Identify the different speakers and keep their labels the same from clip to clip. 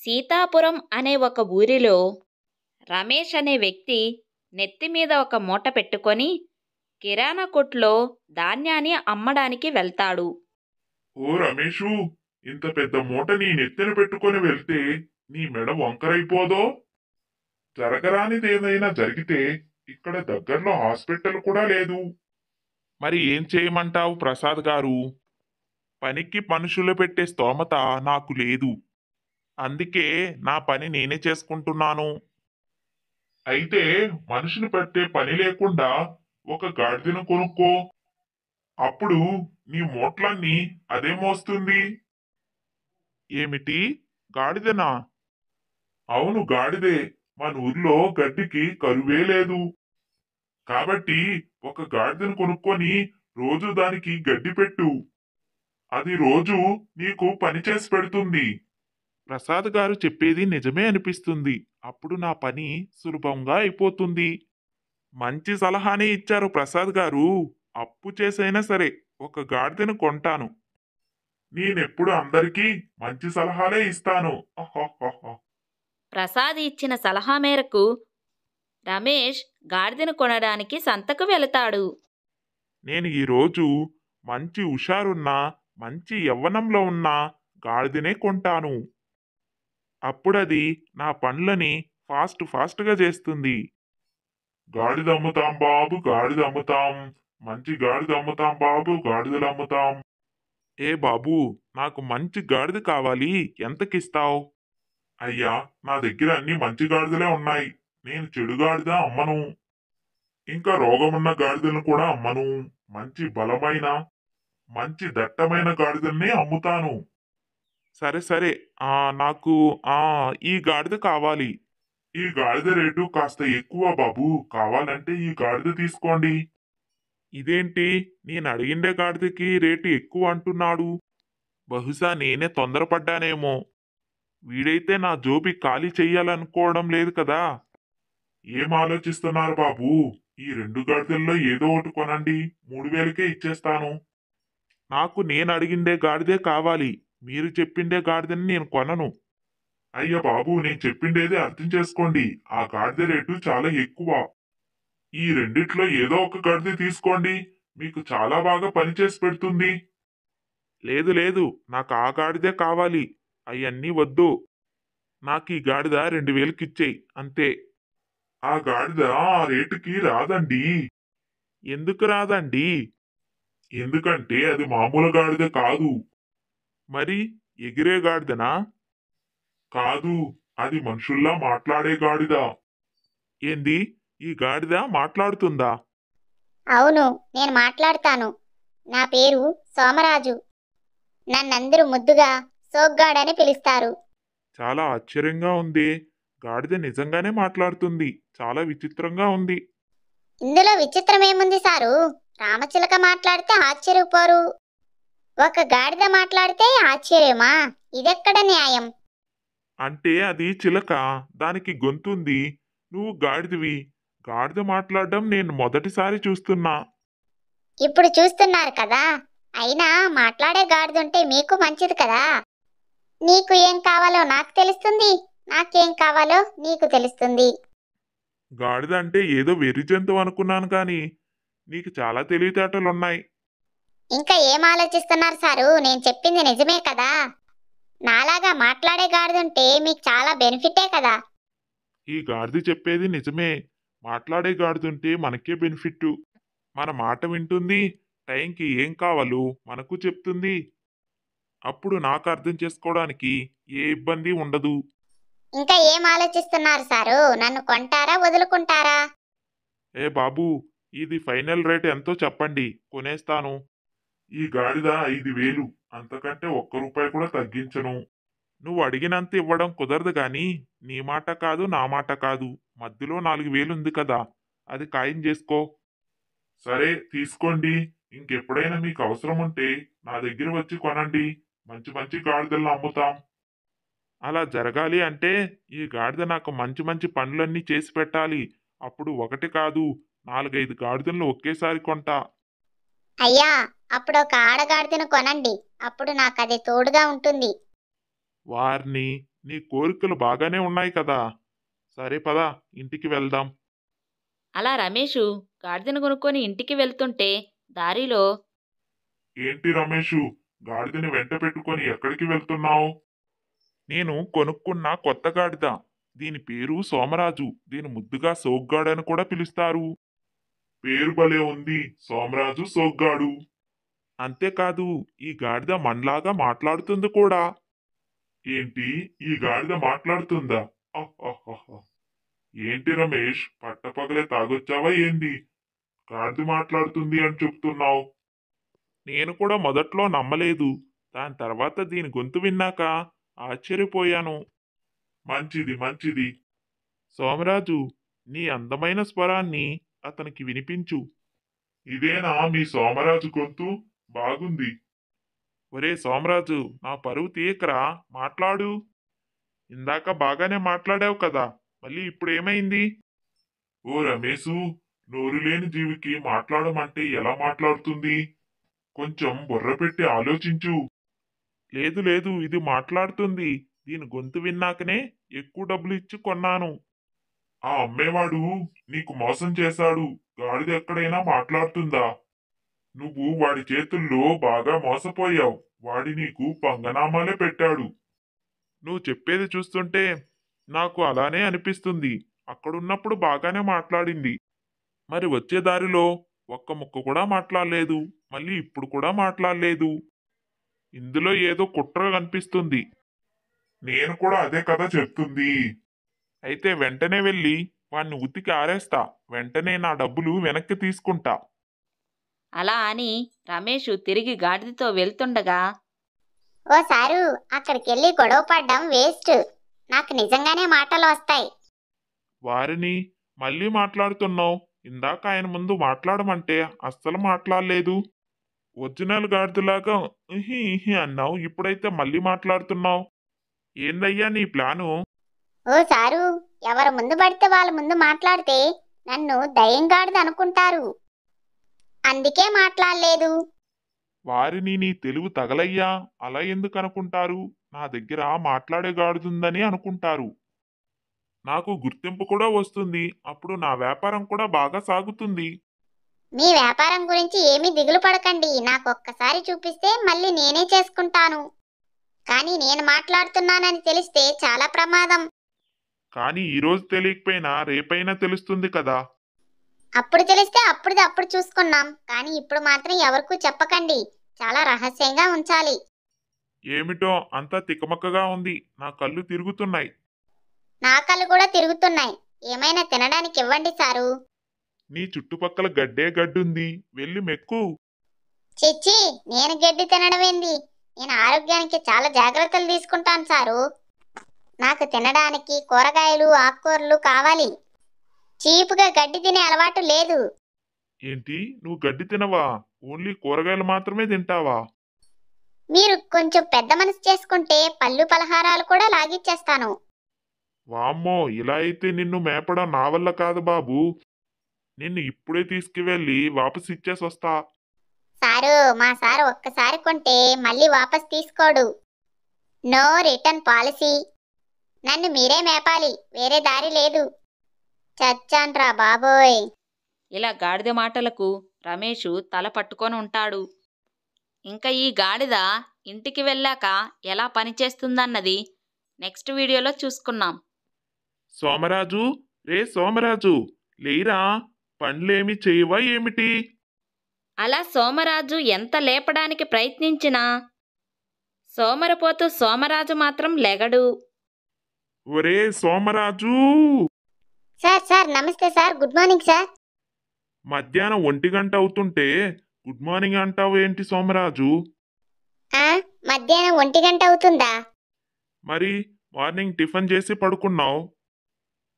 Speaker 1: సీతాపురం అనే ఒక ఊరిలో రమేష్ అనే వ్యక్తి నెత్తిమీద ఒక మూట పెట్టుకొని కిరాణా కొట్లో ధాన్యాన్ని అమ్మడానికి వెళ్తాడు.
Speaker 2: ఓ రమేషు, ఇంత పెద్ద మూట నీ నెత్తిన పెట్టుకొని వెళ్తే నీ మెడ వంకరైపోదో? జరగరానిదేదైనా జరిగితే ఇక్కడ దగ్గరలో హాస్పిటల్ కూడా లేదు. మరి ఏం చేయమంటావు ప్రసాద్ గారు? పనికి మనుషులు పెట్టే స్తోమత నాకు లేదు. అందుకే నా పని నేనే చేసుకుంటున్నాను. అయితే మనిషిని పెట్టే పని లేకుండా ఒక గాడిదను కొనుక్కో. అప్పుడు నీ మూట్లన్నీ అదే మోస్తుంది. ఏమిటి, గాడిదనా? అవును, గాడిదే. మన ఊర్లో గడ్డికి కరువే లేదు. కాబట్టి ఒక గాడిదను కొనుక్కొని రోజు దానికి గడ్డి పెట్టు. అది రోజు నీకు పని చేసి పెడుతుంది. ప్రసాద్ గారు చెప్పేది నిజమే అనిపిస్తుంది. అప్పుడు నా పని సులభంగా అయిపోతుంది. మంచి సలహానే ఇచ్చారు ప్రసాద్ గారు. అప్పు చేసైనా సరే ఒక గాడిదను కొంటాను. నేనెప్పుడు అందరికీ మంచి సలహాలే ఇస్తాను. అహ్హహ్హ.
Speaker 1: ప్రసాద్ ఇచ్చిన సలహా మేరకు రమేష్ గాడిదను కొనడానికి సంతకు వెళతాడు.
Speaker 2: నేను ఈరోజు మంచి హుషారున్న, మంచి యవ్వనంలో ఉన్న గాడిదనే కొంటాను. అప్పుడది నా పనులని ఫాస్ట్గా చేస్తుంది. గాడిద అమ్ముతాం బాబు, గాడిద అమ్ముతాం. మంచి గాడిద అమ్ముతాం బాబు, గాడిదలు అమ్ముతాం. ఏ బాబు, నాకు మంచి గాడిద కావాలి. ఎంతకిస్తావు? అయ్యా, నా దగ్గర అన్ని మంచి గాడిదలే ఉన్నాయి. నేను చెడు గాడిద అమ్మను. ఇంకా రోగమున్న గాడిదలను కూడా అమ్మను. మంచి బలమైన, మంచి దట్టమైన గాడిదల్ని అమ్ముతాను. సరే సరే, నాకు ఈ గాడిద కావాలి. ఈ గాడిద రేటు కాస్త ఎక్కువ బాబు. కావాలంటే ఈ గాడిద తీసుకోండి. ఇదేంటి, నేను అడిగిండే గాడిదకి రేటు ఎక్కువ అంటున్నాడు? బహుశా నేనే తొందరపడ్డానేమో. వీడైతే నా జోబి ఖాళీ చెయ్యాలనుకోవడం లేదు కదా. ఏం ఆలోచిస్తున్నారు బాబు? ఈ 2 గాడిదల్లో ఏదో ఒకటి కొనండి. 3000కే ఇచ్చేస్తాను. నాకు నేను అడిగిండే గాడిదే కావాలి. మీరు చెప్పిండే గాడిదని నేను కొనను. అయ్య బాబు, నేను చెప్పిండేది అర్థం చేసుకోండి. ఆ గాడిద రేటు చాలా ఎక్కువ. ఈ రెండిట్లో ఏదో ఒక గాడిద తీసుకోండి. మీకు చాలా బాగా పనిచేసి పెడుతుంది. లేదు లేదు, నాకు ఆ గాడిదే కావాలి. అవన్నీ వద్దు. నాకు ఈ గాడిద 2000కి ఇచ్చేయి అంతే. ఆ గాడిద ఆ రేటుకి రాదండి. ఎందుకు రాదండి? ఎందుకంటే అది మామూలు గాడిద కాదు. మరి ఎగిరే గాడిదనా? కాదు, అది మనుషుల్లా మాట్లాడే గాడిద. ఏంది, ఈ గాడిద మాట్లాడుతుందా?
Speaker 3: అవును, నేను మాట్లాడతాను. నా పేరు సోమరాజు. నన్నందరూ ముద్దుగా సోగ్గాడని పిలుస్తారు.
Speaker 2: చాలా ఆశ్చర్యంగా ఉంది. గాడిద నిజంగానే మాట్లాడుతుంది. చాలా విచిత్రంగా ఉంది.
Speaker 3: ఇందులో విచిత్రమేముంది సారు? రామచిలక మాట్లాడితే ఆశ్చర్యపోరు, ఒక గాడిద మాట్లాడితే ఆశ్చర్యమా? ఇదెక్కడ న్యాయం?
Speaker 2: అంటే అది చిలక, దానికి గొంతుంది. నువ్వు గాడిదవి. గాడిద మాట్లాడడం నేను మొదటిసారి చూస్తున్నా.
Speaker 3: ఇప్పుడు చూస్తున్నారు కదా. అయినా మాట్లాడే గాడిదుంటే మీకు మంచిది కదా. నీకు ఏం కావాలో నాకు తెలుస్తుంది, నాకేం కావాలో నీకు తెలుస్తుంది.
Speaker 2: గాడిద అంటే ఏదో వెర్రి జంతువు అనుకున్నాను కానీ నీకు చాలా తెలివితేటలున్నాయి.
Speaker 3: ఇంకా ఏం ఆలోచిస్తున్నారు సారు? నేను చెప్పింది నిజమే కదా. నాలాగా మాట్లాడే గాడిదుంటే మీకు చాలా బెనిఫిటే కదా.
Speaker 2: ఈ గాడిద చెప్పేది నిజమే. మాట్లాడే గాడిదుంటే మనకే బెనిఫిట్. మన మాట వింటుంది. టైంకి ఏం కావాలో మనకు చెప్తుంది. అప్పుడు నాకు అర్థం చేసుకోవడానికి ఏ ఇబ్బంది ఉండదు.
Speaker 3: ఇంకా ఏం ఆలోచిస్తున్నారు సారు? నన్ను కొంటారా వదులుకుంటారా?
Speaker 2: ఏ బాబు, ఇది ఫైనల్ రేట్ ఎంతో చెప్పండి, కొనేస్తాను. ఈ గాడిద 5000. అంతకంటే ఒక్క రూపాయి కూడా తగ్గించను. నువ్వు అడిగినంత ఇవ్వడం కుదరదు గాని నీ మాట కాదు, నా మాట కాదు. మధ్యలో 4000 ఉంది కదా, అది ఖాయం చేసుకో. సరే, తీసుకోండి. ఇంకెప్పుడైనా మీకు అవసరం ఉంటే నా దగ్గర వచ్చి కొనండి. మంచి మంచి గాడిదలను అమ్ముతాం. అలా జరగాలి అంటే ఈ గాడిద నాకు మంచి మంచి పనులన్నీ చేసి పెట్టాలి. అప్పుడు ఒకటి కాదు, 4-5 గాడిదలను ఒకేసారి కొంటా.
Speaker 3: అయ్యా, అప్పుడు ఒక ఆడగాడిదను కొనండి. అప్పుడు నాకు అది తోడుగా ఉంటుంది.
Speaker 2: వారిని నీ కోరికలు బాగానే ఉన్నాయి కదా. సరే పద, ఇంటికి వెళ్దాం.
Speaker 1: అలా రమేషు గాడిదను కొనుక్కొని ఇంటికి వెళ్తుంటే దారిలో
Speaker 2: ఏంటి రమేషు, గాడిదని వెంట పెట్టుకొని ఎక్కడికి వెళ్తున్నావు? నేను కొనుక్కున్న కొత్త గాడిద. దీని పేరు సోమరాజు. దీని ముద్దుగా సోగ్గాడని కూడా పిలుస్తారు. పేరు భలే ఉంది, సోమరాజు సోగ్గాడు. అంతేకాదు, ఈ గాడిద మనలాగా మాట్లాడుతుంది కూడా. ఏంటి, ఈ గాడిద మాట్లాడుతుందా? అహ్హహ్హ. ఏంటి రమేష్, పట్టపగలే తాగొచ్చావా ఏంది? గాడిద మాట్లాడుతుంది అని చెప్తున్నావు. నేను కూడా మొదట్లో నమ్మలేదు. దాని తర్వాత దీని గొంతు విన్నాక ఆశ్చర్యపోయాను. మంచిది మంచిది. సోమరాజు, నీ అందమైన స్వరాన్ని అతనికి వినిపించు. ఇదేనా మీ సోమరాజు గొంతు? బాగుంది. ఒరే సోమరాజు, నా పరువు తీయకరా, మాట్లాడు. ఇందాక బాగానే మాట్లాడావు కదా, మళ్ళీ ఇప్పుడు ఏమైంది? ఓ రమేశు, నోరు లేని జీవికి మాట్లాడమంటే ఎలా మాట్లాడుతుంది? కొంచెం బుర్ర పెట్టి ఆలోచించు. లేదు లేదు, ఇది మాట్లాడుతుంది. దీని గొంతు విన్నాకనే ఎక్కువ డబ్బులు ఇచ్చి కొన్నాను. ఆ అమ్మేవాడు నీకు మోసం చేశాడు. గాడిద ఎక్కడైనా మాట్లాడుతుందా? నువ్వు వాడి చేతుల్లో బాగా మోసపోయావు. వాడి నీకు పంగనామాలే పెట్టాడు. నువ్వు చెప్పేది చూస్తుంటే నాకు అలానే అనిపిస్తుంది. అక్కడున్నప్పుడు బాగానే మాట్లాడింది. మరి వచ్చే దారిలో ఒక్క ముక్క కూడా మాట్లాడలేదు. మళ్ళీ ఇప్పుడు కూడా మాట్లాడలేదు. ఇందులో ఏదో కుట్ర కనిపిస్తుంది. నేను కూడా అదే కదా చెప్తుంది. అయితే వెంటనే వెళ్ళి వాణ్ణి ఉతికి ఆరేస్తా. వెంటనే నా డబ్బులు వెనక్కి తీసుకుంటా.
Speaker 1: అలా అని రమేషు తిరిగి గాడిదతో వెళ్తుండగా
Speaker 3: ఓ సారు, అక్కడికెళ్ళి గొడవ పడ్డం వేస్ట్. నాకు నిజంగానే మాటలు వస్తాయి.
Speaker 2: వారిని మళ్ళీ మాట్లాడుతున్నావు. ఇందాక ఆయన ముందు మాట్లాడమంటే అస్సలు మాట్లాడలేదు. ఒరిజినల్ గాడిదలాగా ఇహి ఇహి అన్నావు. ఇప్పుడైతే మళ్ళీ మాట్లాడుతున్నావు. ఏందయ్యా నీ ప్లాను?
Speaker 3: ఓ సారు, ఎవరు ముందు పడితే వాళ్ళ ముందు మాట్లాడితే నన్ను దయ్యంగాడిది అనుకుంటారు. అందుకే మాట్లాడలేదు.
Speaker 2: వారిని నీ తెలివి తగలయ్యా, అలా ఎందుకు అనుకుంటారు? నా దగ్గర మాట్లాడే గాడిదుందని అనుకుంటారు. నాకు గుర్తింపు కూడా వస్తుంది. అప్పుడు నా వ్యాపారం కూడా బాగా సాగుతుంది.
Speaker 3: మీ వ్యాపారం గురించి ఏమీ దిగులు పడకండి. నాకు ఒక్కసారి చూపిస్తే మళ్ళీ నేనే చేసుకుంటాను. కానీ నేను మాట్లాడుతున్నానని తెలిస్తే చాలా ప్రమాదం.
Speaker 2: కానీ ఈరోజు తెలియకపోయినా రేపైనా తెలుస్తుంది కదా.
Speaker 3: అప్పుడు తెలిస్తే అప్పుడు చూసుకున్నాం. కానీ ఇప్పుడు మాత్రం ఎవరికూ చెప్పకండి. చాలా రహస్యంగా ఉంచాలి.
Speaker 2: ఏమిటో అంతా తికమకగా ఉంది. నా కళ్ళు తిరుగుతున్నాయి.
Speaker 3: నా కళ్ళు కూడా తిరుగుతున్నాయి. ఏమైనా తినడానికి ఇవ్వండి సారు.
Speaker 2: నీ చుట్టుపక్కల గడ్డే గడ్డుంది, వెళ్ళి మెక్కు.
Speaker 3: చిచ్చి, నేను గడ్డి తినడం ఏంది? నేను ఆరోగ్యానికి చాలా జాగ్రత్తలు తీసుకుంటాను సారు. నాకు తినడానికి కూరగాయలు ఆకుకూరలు కావాలి. చీపుగా గడ్డి తినే అలవాటు లేదు.
Speaker 2: ఏంటి, నువ్వు గడ్డి తినవా? ఓన్లీ కూరగాయలు మాత్రమే తింటావా?
Speaker 3: మీరు కొంచెం పెద్ద మనసు చేసుకుంటే పళ్ళు పలహారాలు కూడా లాగిచ్చేస్తాను.
Speaker 2: వామ్మో, ఇలా అయితే నిన్ను మేపడం నా వల్ల కాదు బాబు. నిన్ను ఇప్పుడే తీసుకువెళ్ళి వాపసు ఇచ్చేసి వస్తా.
Speaker 3: సారు, మా సారు ఒక్కసారి కొంటే మళ్ళీ వాపస్ తీసుకోడు. No return policy. నన్ను మీరే మేపాలి, వేరే దారి లేదు. చచ్చాన్రా బాబోయ్.
Speaker 1: ఇలా గాడిద మాటలకు రమేషు తల పట్టుకొని ఉంటాడు. ఇంకా ఈ గాడిద ఇంటికి వెళ్ళాక ఎలా పనిచేస్తుందన్నది నెక్స్ట్ వీడియోలో చూసుకున్నాం.
Speaker 2: సోమరాజు, రే సోమరాజు, లేరా, పనులేమి చేయవా ఏమిటి?
Speaker 1: అలా సోమరాజు ఎంత లేపడానికి ప్రయత్నించినా సోమరిపోతూ సోమరాజు మాత్రం లెగడు.
Speaker 2: ఒరే సోమరాజు!
Speaker 3: సార్ నమస్తే సార్. Good morning sir.
Speaker 2: మధ్యాహ్నం 1 గంట అవుతుంటే గుడ్ మార్నింగ్ అంటావు ఏంటి సోమరాజు?
Speaker 3: మధ్యాహ్నం 1 గంట అవుతుందా?
Speaker 2: మరి మార్నింగ్ టిఫిన్ చేసి పడుకున్నావు.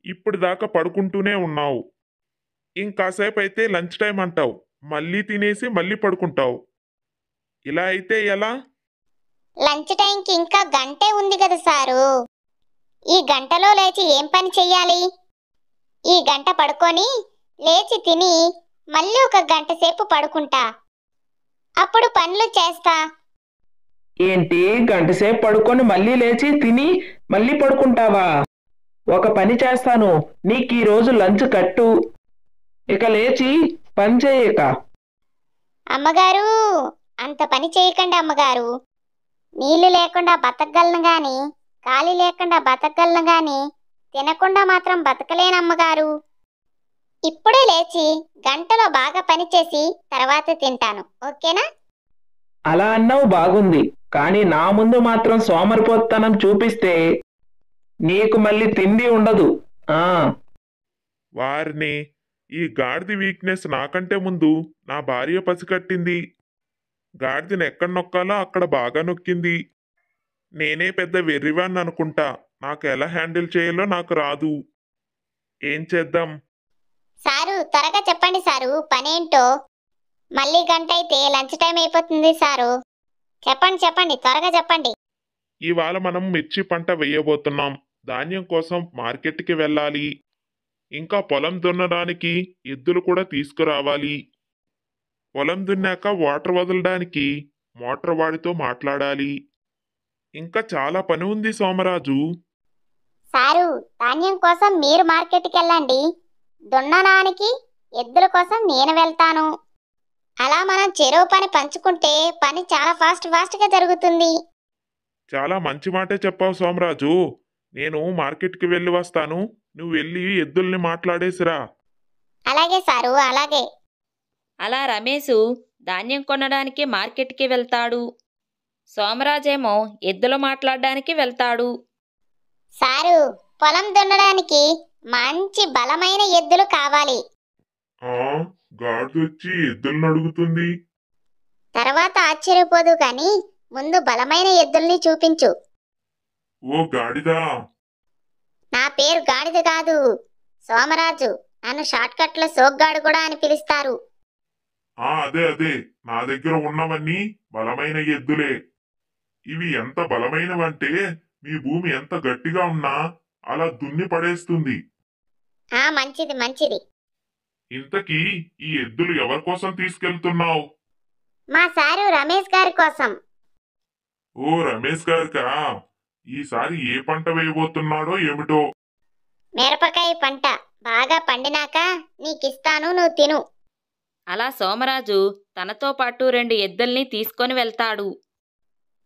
Speaker 2: ఇప్పుడు దాకా పడుకుంటూనే ఉన్నావు. ఇంకాసేపు అయితే లంచ్ టైం అంటావు. మళ్ళీ తినేసి మళ్ళీ పడుకుంటావు. ఇలా అయితే ఎలా?
Speaker 3: లంచ్ టైంకి ఇంకా గంటే ఉంది కదా సారు. ఈ గంటలో లేచి ఏం పని చెయ్యాలి? ఈ గంట పడుకొని లేచి తిని మళ్ళీ 1 గంట సేపు పడుకుంటా. అప్పుడు పనులు చేస్తా.
Speaker 4: ఏంటి గంటసేపు పడుకొని మళ్ళీ లేచి తిని మళ్ళీ పడుకుంటావా? ఒక పని చేస్తాను, నీకు ఈరోజు లంచ్ కట్టు. ఇక లేచి పని చేయక.
Speaker 3: అమ్మగారు, అంత పని చేయకండి అమ్మగారు. నీళ్లు లేకుండా బతకగలను గాని, గాలి లేకుండా బతకగలను గాని, తినకుండా మాత్రం బతకలేనమ్మగారు. ఇప్పుడే లేచి గంటలో బాగా పనిచేసి తర్వాత తింటాను, ఓకేనా?
Speaker 4: అలా అన్నావు బాగుంది, కానీ నా ముందు మాత్రం సోమరిపోతనం చూపిస్తే నీకు మళ్ళీ తిండి ఉండదు. ఆ
Speaker 2: వారిని ఈ గాడిద వీక్నెస్ నాకంటే ముందు నా భార్య పసికట్టింది. గాడిదని ఎక్కడ నొక్కాలో అక్కడ బాగా నొక్కింది. నేనే పెద్ద వెర్రివాన్ని అనుకుంటా. నాకు ఎలా హ్యాండిల్ చేయాలో నాకు రాదు. ఏం చేద్దాం?
Speaker 3: సారు, త్వరగా చెప్పండి సారు, పనేంటో. మళ్ళీ గంట అయితే లంచ్ టైం అయిపోతుంది సారు. చెప్పండి చెప్పండి, త్వరగా చెప్పండి.
Speaker 2: ఇవాళ మనం మిర్చి పంట వేయబోతున్నాం. ధాన్యం కోసం మార్కెట్కి వెళ్ళాలి. ఇంకా పొలం దున్నడానికి ఎద్దులు కూడా తీసుకురావాలి. పొలం దున్నాక వాటర్ వదలడానికి మోటార్ వాడితో మాట్లాడాలి. ఇంకా చాలా పని ఉంది సోమరాజు.
Speaker 3: సారు, ధాన్యం కోసం మీరు మార్కెట్కి వెళ్ళండి. దున్నడానికి ఎద్దుల కోసం నేను వెళ్తాను. అలా మనం చెరువు పని పంచుకుంటే పని చాలా ఫాస్ట్గా జరుగుతుంది.
Speaker 2: చాలా మంచి మాటే చెప్పావు సోమరాజు. నేను మార్కెట్కి వెళ్ళి వస్తాను. నువ్వు వెళ్ళి ఎద్దుల్ని మాట్లాడేసిరా.
Speaker 3: అలాగే సారు, అలాగే.
Speaker 1: అలా రమేషు ధాన్యం కొనడానికి మార్కెట్కి వెళ్తాడు. సోమరాజేమో ఎద్దులు మాట్లాడడానికి వెళ్తాడు.
Speaker 3: సారు, పొలం దున్నడానికి మంచి బలమైన ఎద్దులు కావాలి.
Speaker 2: గాడిదొచ్చి ఎద్దులను అడుగుతుంది.
Speaker 3: తర్వాత ఆశ్చర్యపోదు కానీ ముందు బలమైన ఎద్దుల్ని చూపించు.
Speaker 2: ఓ గాడిదా,
Speaker 3: నా పేరు గాడిద కాదు, సోమరాజు. నన్ను షార్ట్కట్లో సోగ్గాడు కూడా అని పిలుస్తారు.
Speaker 2: అదే నా దగ్గర ఉన్నవన్నీ బలమైన ఎద్దులే. ఇవి ఎంత బలమైనవంటే మీ భూమి ఎంత గట్టిగా ఉన్నా అలా దున్ని పడేస్తుంది.
Speaker 3: మంచిది మంచిది.
Speaker 2: ఇంతకీ ఈ ఎద్దులు ఎవరి కోసం తీసుకెళ్తున్నావు?
Speaker 3: మా సారు రమేష్ గారి కోసం.
Speaker 2: ఓ రమేష్ గారికా? ఈసారి ఏ పంట వేయబోతున్నాడో ఏమిటో.
Speaker 3: మిరపకాయ పంట బాగా పండినాక నీకిస్తాను, నువ్వు తిను.
Speaker 1: అలా సోమరాజు తనతో పాటు 2 ఎద్దుల్ని తీసుకొని వెళ్తాడు.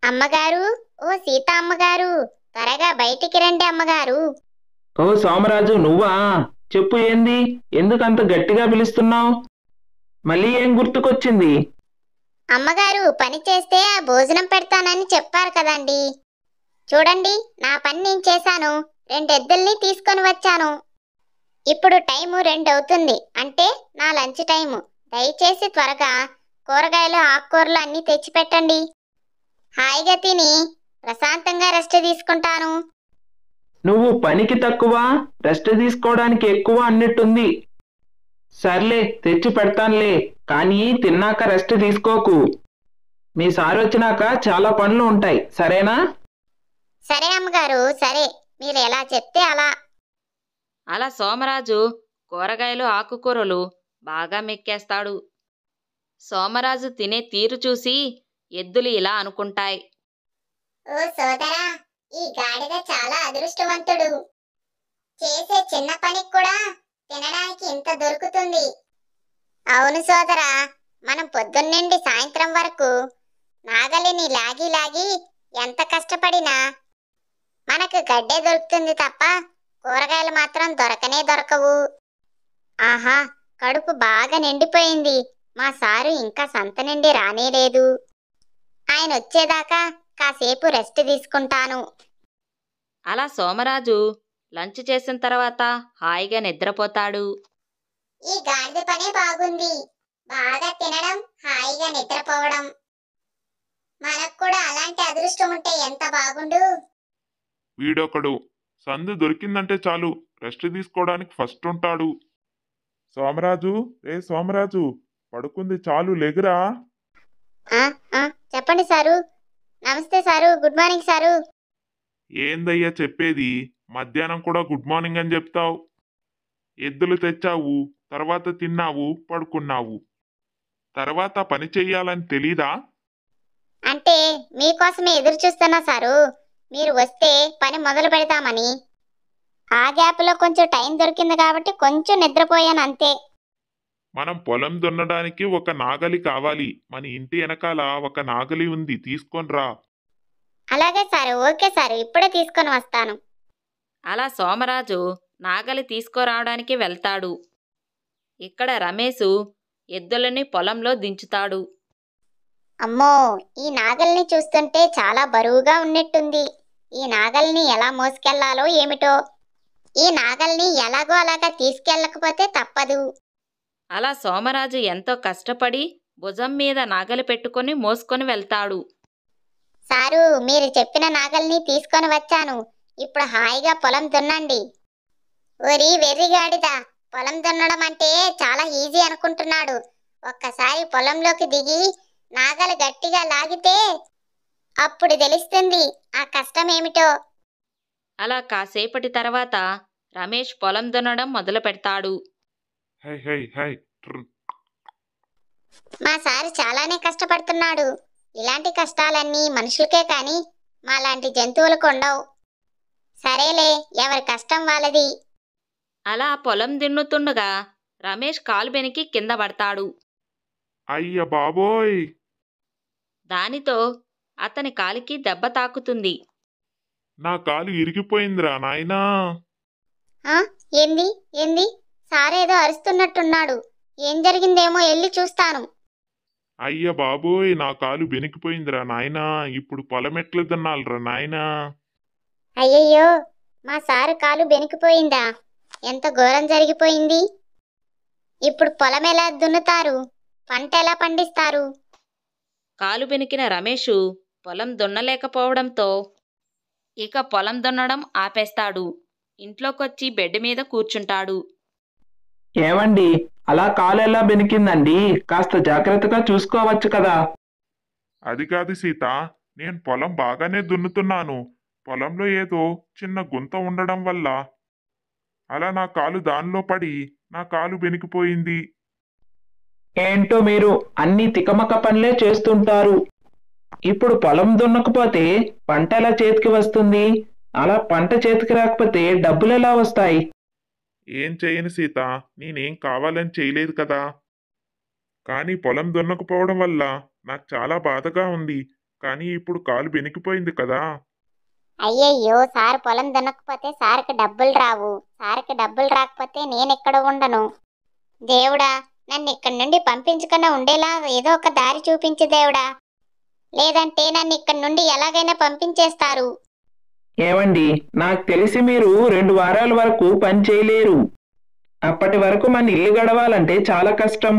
Speaker 3: అమ్మగారు, ఓ సీత అమ్మగారు, త్వరగా బయటికి రండి అమ్మగారు.
Speaker 4: ఓ సోమరాజు, నువ్వా? చెప్పు, ఏంది? ఎందుకంత గట్టిగా పిలుస్తున్నావు? మళ్ళీ ఏం గుర్తుకొచ్చింది?
Speaker 3: అమ్మగారు, పని చేస్తే ఆ భోజనం పెడతానని చెప్పారు కదండి. చూడండి, నా పని నేను చేశాను. 2 ఎద్దుల్ని తీసుకొని వచ్చాను. ఇప్పుడు టైము 2 అవుతుంది, అంటే నా లంచ్ టైము. దయచేసి త్వరగా కూరగాయలు ఆకుకూరలు అన్నీ తెచ్చిపెట్టండి. హాయిగా తిని ప్రశాంతంగా రెస్ట్ తీసుకుంటాను.
Speaker 4: నువ్వు పనికి తక్కువ, రెస్ట్ తీసుకోవడానికి ఎక్కువ అన్నట్టుంది. సర్లే, తెచ్చి పెడతానులే, కానీ తిన్నాక రెస్ట్ తీసుకోకు. మీ సార్ వచ్చినాక చాలా పనులు ఉంటాయి, సరేనా?
Speaker 3: సరే అమ్మగారు, సరే. మీరు ఎలా చెప్తే అలా.
Speaker 1: అలా సోమరాజు కూరగాయలు ఆకుకూరలు బాగా మెక్కేస్తాడు. సోమరాజు తినే తీరు చూసి ఎద్దులు ఇలా అనుకుంటాయి.
Speaker 3: ఓ సోదరా, ఈ గాడిద చాలా అదృష్టవంతుడు. చేసే చిన్న పనికి కూడా తినడానికి ఇంత దొరుకుతుంది. అవును సోదరా, మనం పొద్దున్నుండి సాయంత్రం వరకు నాగలిని లాగి లాగి ఎంత కష్టపడినా మనకు గడ్డే దొరుకుతుంది తప్ప కూరగాయలు మాత్రం దొరకనే దొరకవు. ఆహా, కడుపు బాగా నిండిపోయింది. మా సారు ఇంకా సంత నుండి రానేలేదు. ఆయన వచ్చేదాకా కాసేపు రెస్ట్ తీసుకుంటాను.
Speaker 1: అలా సోమరాజు లంచ్ చేసిన తర్వాత హాయిగా నిద్రపోతాడు.
Speaker 3: ఈ గాడిద పనే బాగుంది. బాగా తినడం, హాయిగా నిద్రపోవడం. మనకు కూడా అలాంటి అదృష్టం ఉంటే ఎంత బాగుండు.
Speaker 2: వీడొకడు సందు దొరికిందంటే చాలు రెస్ట్ తీసుకోవడానికి ఫస్ట్ ఉంటాడు. సోమరాజు, సోమరాజు, పడుకుంది చాలు, లెగురా.
Speaker 3: చెప్పండి సారు. నమస్తే సారు, గుడ్ మార్నింగ్ సారు.
Speaker 2: ఏందయ్యా చెప్పేది? మధ్యాహ్నం కూడా గుడ్ మార్నింగ్ అని చెప్తావు. ఎద్దులు తెచ్చావు, తర్వాత తిన్నావు, పడుకున్నావు. తర్వాత పని చెయ్యాలని తెలీదా?
Speaker 3: అంటే మీకోసమే ఎదురు చూస్తున్నా సారు. మీరు వస్తే పని మొదలు పెడతామని. ఆ గ్యాప్లో కొంచెం టైం దొరికింది కాబట్టి కొంచెం నిద్రపోయాను అంతే.
Speaker 2: మనం పొలం దున్నడానికి ఒక నాగలి కావాలి. మన ఇంటి వెనకాల ఒక నాగలి ఉంది, తీసుకొని రా.
Speaker 3: అలాగే సారు, ఓకే సారు, ఇప్పుడే తీసుకొని వస్తాను.
Speaker 1: అలా సోమరాజు నాగలి తీసుకురావడానికి వెళ్తాడు. ఇక్కడ రమేషు ఎద్దులని పొలంలో దించుతాడు.
Speaker 3: అమ్మో, ఈ నాగల్ని చూస్తుంటే చాలా బరువుగా ఉన్నట్టుంది. ఈ నాగల్ని ఎలా మోసుకెళ్లాలో ఏమిటో. ఈ నాగల్ని ఎలాగో అలాగా తీసుకెళ్ళకపోతే తప్పదు.
Speaker 1: అలా సోమరాజు ఎంతో కష్టపడి భుజం మీద నాగలి పెట్టుకొని మోసుకొని వెళ్తాడు.
Speaker 3: సారు, మీరు చెప్పిన నాగల్ని తీసుకొని వచ్చాను. ఇప్పుడు హాయిగా పొలం దున్నండి. ఓరి వెర్రిగాడిదా, పొలం దున్నడం అంటే చాలా ఈజీ అనుకుంటున్నాడు. ఒక్కసారి పొలంలోకి దిగి నాగలి గట్టిగా లాగితే అప్పుడు తెలుస్తుంది ఆ కష్టం ఏమిటో.
Speaker 1: అలా కాసేపటి తర్వాత రమేష్ పొలం దున్నడం మొదలు పెడతాడు.
Speaker 2: హై హై హై ట్ర్.
Speaker 3: మా సారు చాలానే కష్టపడుతున్నాడు. ఇలాంటి కష్టాలన్నీ మనుషులకే కాని మాలాంటి జంతువులకు ఉండవు. సరేలే, ఎవరి కష్టం వాళ్ళది.
Speaker 1: అలా పొలం దున్నుతుండగా రమేష్ కాలు బెనికి కింద పడతాడు.
Speaker 2: అయ్య బాబోయ్!
Speaker 1: దానితో అతని కాలికి దెబ్బ తాకుతుంది.
Speaker 2: నా కాలు ఇరిగిపోయిందిరా నాయనా.
Speaker 3: ఏంది ఏంది? సారేదో అరుస్తున్నట్టున్నాడు. ఏం జరిగిందేమో వెళ్ళి చూస్తాను.
Speaker 2: అయ్య బాబోయ్, నా కాలు బెనికిపోయిందిరా నాయనా. ఇప్పుడు పొలం ఎట్లా దున్నాలిరా నాయనా.
Speaker 3: అయ్యయ్యో, మా సారు కాలు బెనికిపోయిందా? ఎంత ఘోరం జరిగిపోయింది. ఇప్పుడు పొలం ఎలా దున్నుతారు? పంట ఎలా పండిస్తారు?
Speaker 1: కాలు బెనికిన రమేషు పొలం దున్నలేకపోవడంతో ఇక పొలం దున్నడం ఆపేస్తాడు. ఇంట్లోకొచ్చి బెడ్ మీద కూర్చుంటాడు.
Speaker 4: ఏమండి, అలా కాలు ఎలా బెనికిందండి? కాస్త జాగ్రత్తగా చూసుకోవచ్చు కదా.
Speaker 2: అది కాదు సీత, నేను పొలం బాగానే దున్నుతున్నాను. పొలంలో ఏదో చిన్న గుంత ఉండడం వల్ల అలా నా కాలు దానిలో పడి నా కాలు బెనికిపోయింది.
Speaker 4: ఏంటో మీరు అన్ని తికమక పనులే చేస్తుంటారు. ఇప్పుడు పొలం దున్నకపోతే పంట ఎలా చేతికి వస్తుంది? అలా పంట చేతికి రాకపోతే డబ్బులు ఎలా వస్తాయి?
Speaker 2: ఏం చేయను సీత, నేనేం కావాలని చేయలేదు కదా. కానీ పొలం దున్నకపోవడం వల్ల నాకు చాలా బాధగా ఉంది. కానీ ఇప్పుడు కాలు బెనికిపోయింది కదా.
Speaker 3: అయ్యయ్యో, సారు పొలం దున్నకపోతే సార్కి డబ్బులు రావు. సార్కి డబ్బులు రాకపోతే నేనెక్కడ ఉండను. దేవుడా, నన్ను ఇక్కడి నుండి పంపించకుండా ఉండేలా ఏదో ఒక దారి చూపించు దేవుడా. లేదంటే నన్ను ఇక్కడి నుండి ఎలాగైనా పంపించేస్తారు.
Speaker 4: ఏమండి, నాకు తెలిసి మీరు 2 వారాల వరకు పని చేయలేరు. అప్పటి వరకు మన ఇల్లు గడవాలంటే చాలా కష్టం.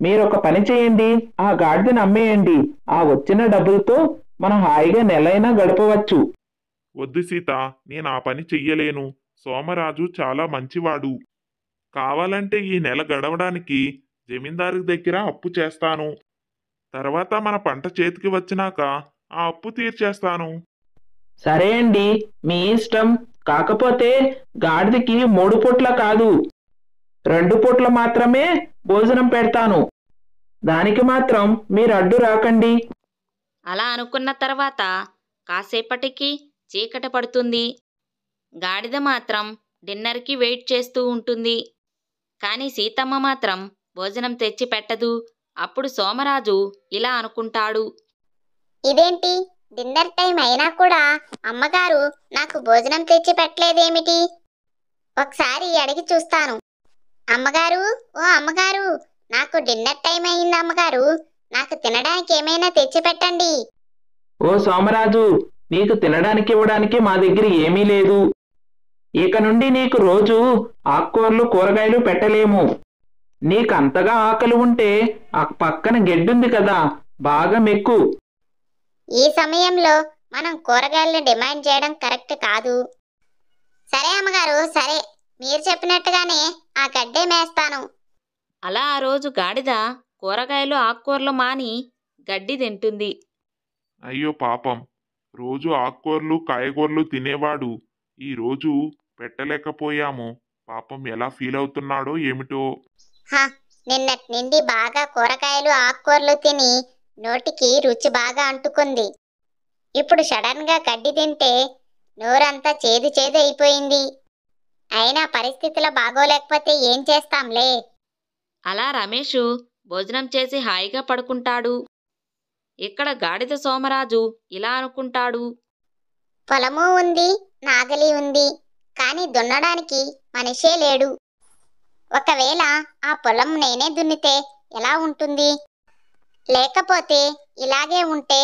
Speaker 4: మీరు ఒక పని చేయండి, ఆ గాడిదని అమ్మేయండి. ఆ వచ్చిన డబ్బులతో మనం హాయిగా నెలైనా గడపవచ్చు.
Speaker 2: వద్దు సీత, నేను ఆ పని చెయ్యలేను. సోమరాజు చాలా మంచివాడు. కావాలంటే ఈ నెల గడవడానికి జమీందారు దగ్గర అప్పు చేస్తాను. తర్వాత మన పంట చేతికి వచ్చినాక ఆ అప్పు తీర్చేస్తాను.
Speaker 4: సరే అండి, మీ ఇష్టం. కాకపోతే గాడిదకి 3 పూట్ల కాదు, 2 పూట్ల మాత్రమే భోజనం పెడతాను. దానికి మాత్రం మీరు అడ్డు రాకండి.
Speaker 1: అలా అనుకున్న తర్వాత కాసేపటికి చీకటి పడుతుంది. గాడిద మాత్రం డిన్నర్కి వెయిట్ చేస్తూ ఉంటుంది. కానీ సీతమ్మ మాత్రం భోజనం తెచ్చి పెట్టదు. అప్పుడు సోమరాజు ఇలా అనుకుంటాడు.
Speaker 3: ఇదేంటి, డిన్నర్ టైం అయినా కూడా అమ్మగారు నాకు భోజనం తెచ్చి పెట్టలేదేమిటి? ఒకసారి అడిగి చూస్తాను. అమ్మగారు, ఓ అమ్మగారు, నాకు డిన్నర్ టైం అయింది అమ్మగారు. నాకు తినడానికి ఏమైనా తెచ్చి పెట్టండి.
Speaker 4: ఓ సోమరాజు, నీకు తినడానికి ఇవ్వడానికి మా దగ్గర ఏమీ లేదు. ఇక నుండి నీకు రోజు ఆకుకూరలు కూరగాయలు పెట్టలేము. నీకు అంతగా ఆకలి ఉంటే ఆ పక్కన గెడ్డుంది కదా, బాగా మెక్కు.
Speaker 3: ఈ సమయంలో మనం కూరగాయలను డిమాండ్ చేయడం కరెక్ట్ కాదు. సరే అమ్మగారు, సరే, మీరు చెప్పినట్టుగానే ఆ గడ్డే మేస్తాను.
Speaker 1: అలా ఆ రోజు గాడిద కూరగాయలు ఆకుకూరలు మాని గడ్డి తింటుంది.
Speaker 2: అయ్యో పాపం, రోజు ఆకుకూరలు కాయగూరలు తినేవాడు. ఈ రోజు పెట్టలేకపోయాము. పాపం ఎలా ఫీల్ అవుతున్నాడో ఏమిటో.
Speaker 3: నిన్నటి నుండి బాగా కూరగాయలు ఆకుకూరలు తిని నోటికి రుచి బాగా అంటుకుంది. ఇప్పుడు సడన్ గా గడ్డి తింటే నోరంతా చేదు చేదు అయిపోయింది. అయినా పరిస్థితులు బాగోలేకపోతే ఏం చేస్తాంలే.
Speaker 1: అలా రమేషు భోజనం చేసి హాయిగా పడుకుంటాడు. ఇక్కడ గాడిద సోమరాజు ఇలా అనుకుంటాడు.
Speaker 3: పొలము ఉంది, నాగలి ఉంది, కానీ దున్నడానికి మనిషే లేడు. ఒకవేళ ఆ పొలం నేనే దున్నితే ఎలా ఉంటుంది? లేకపోతే ఇలాగే ఉంటే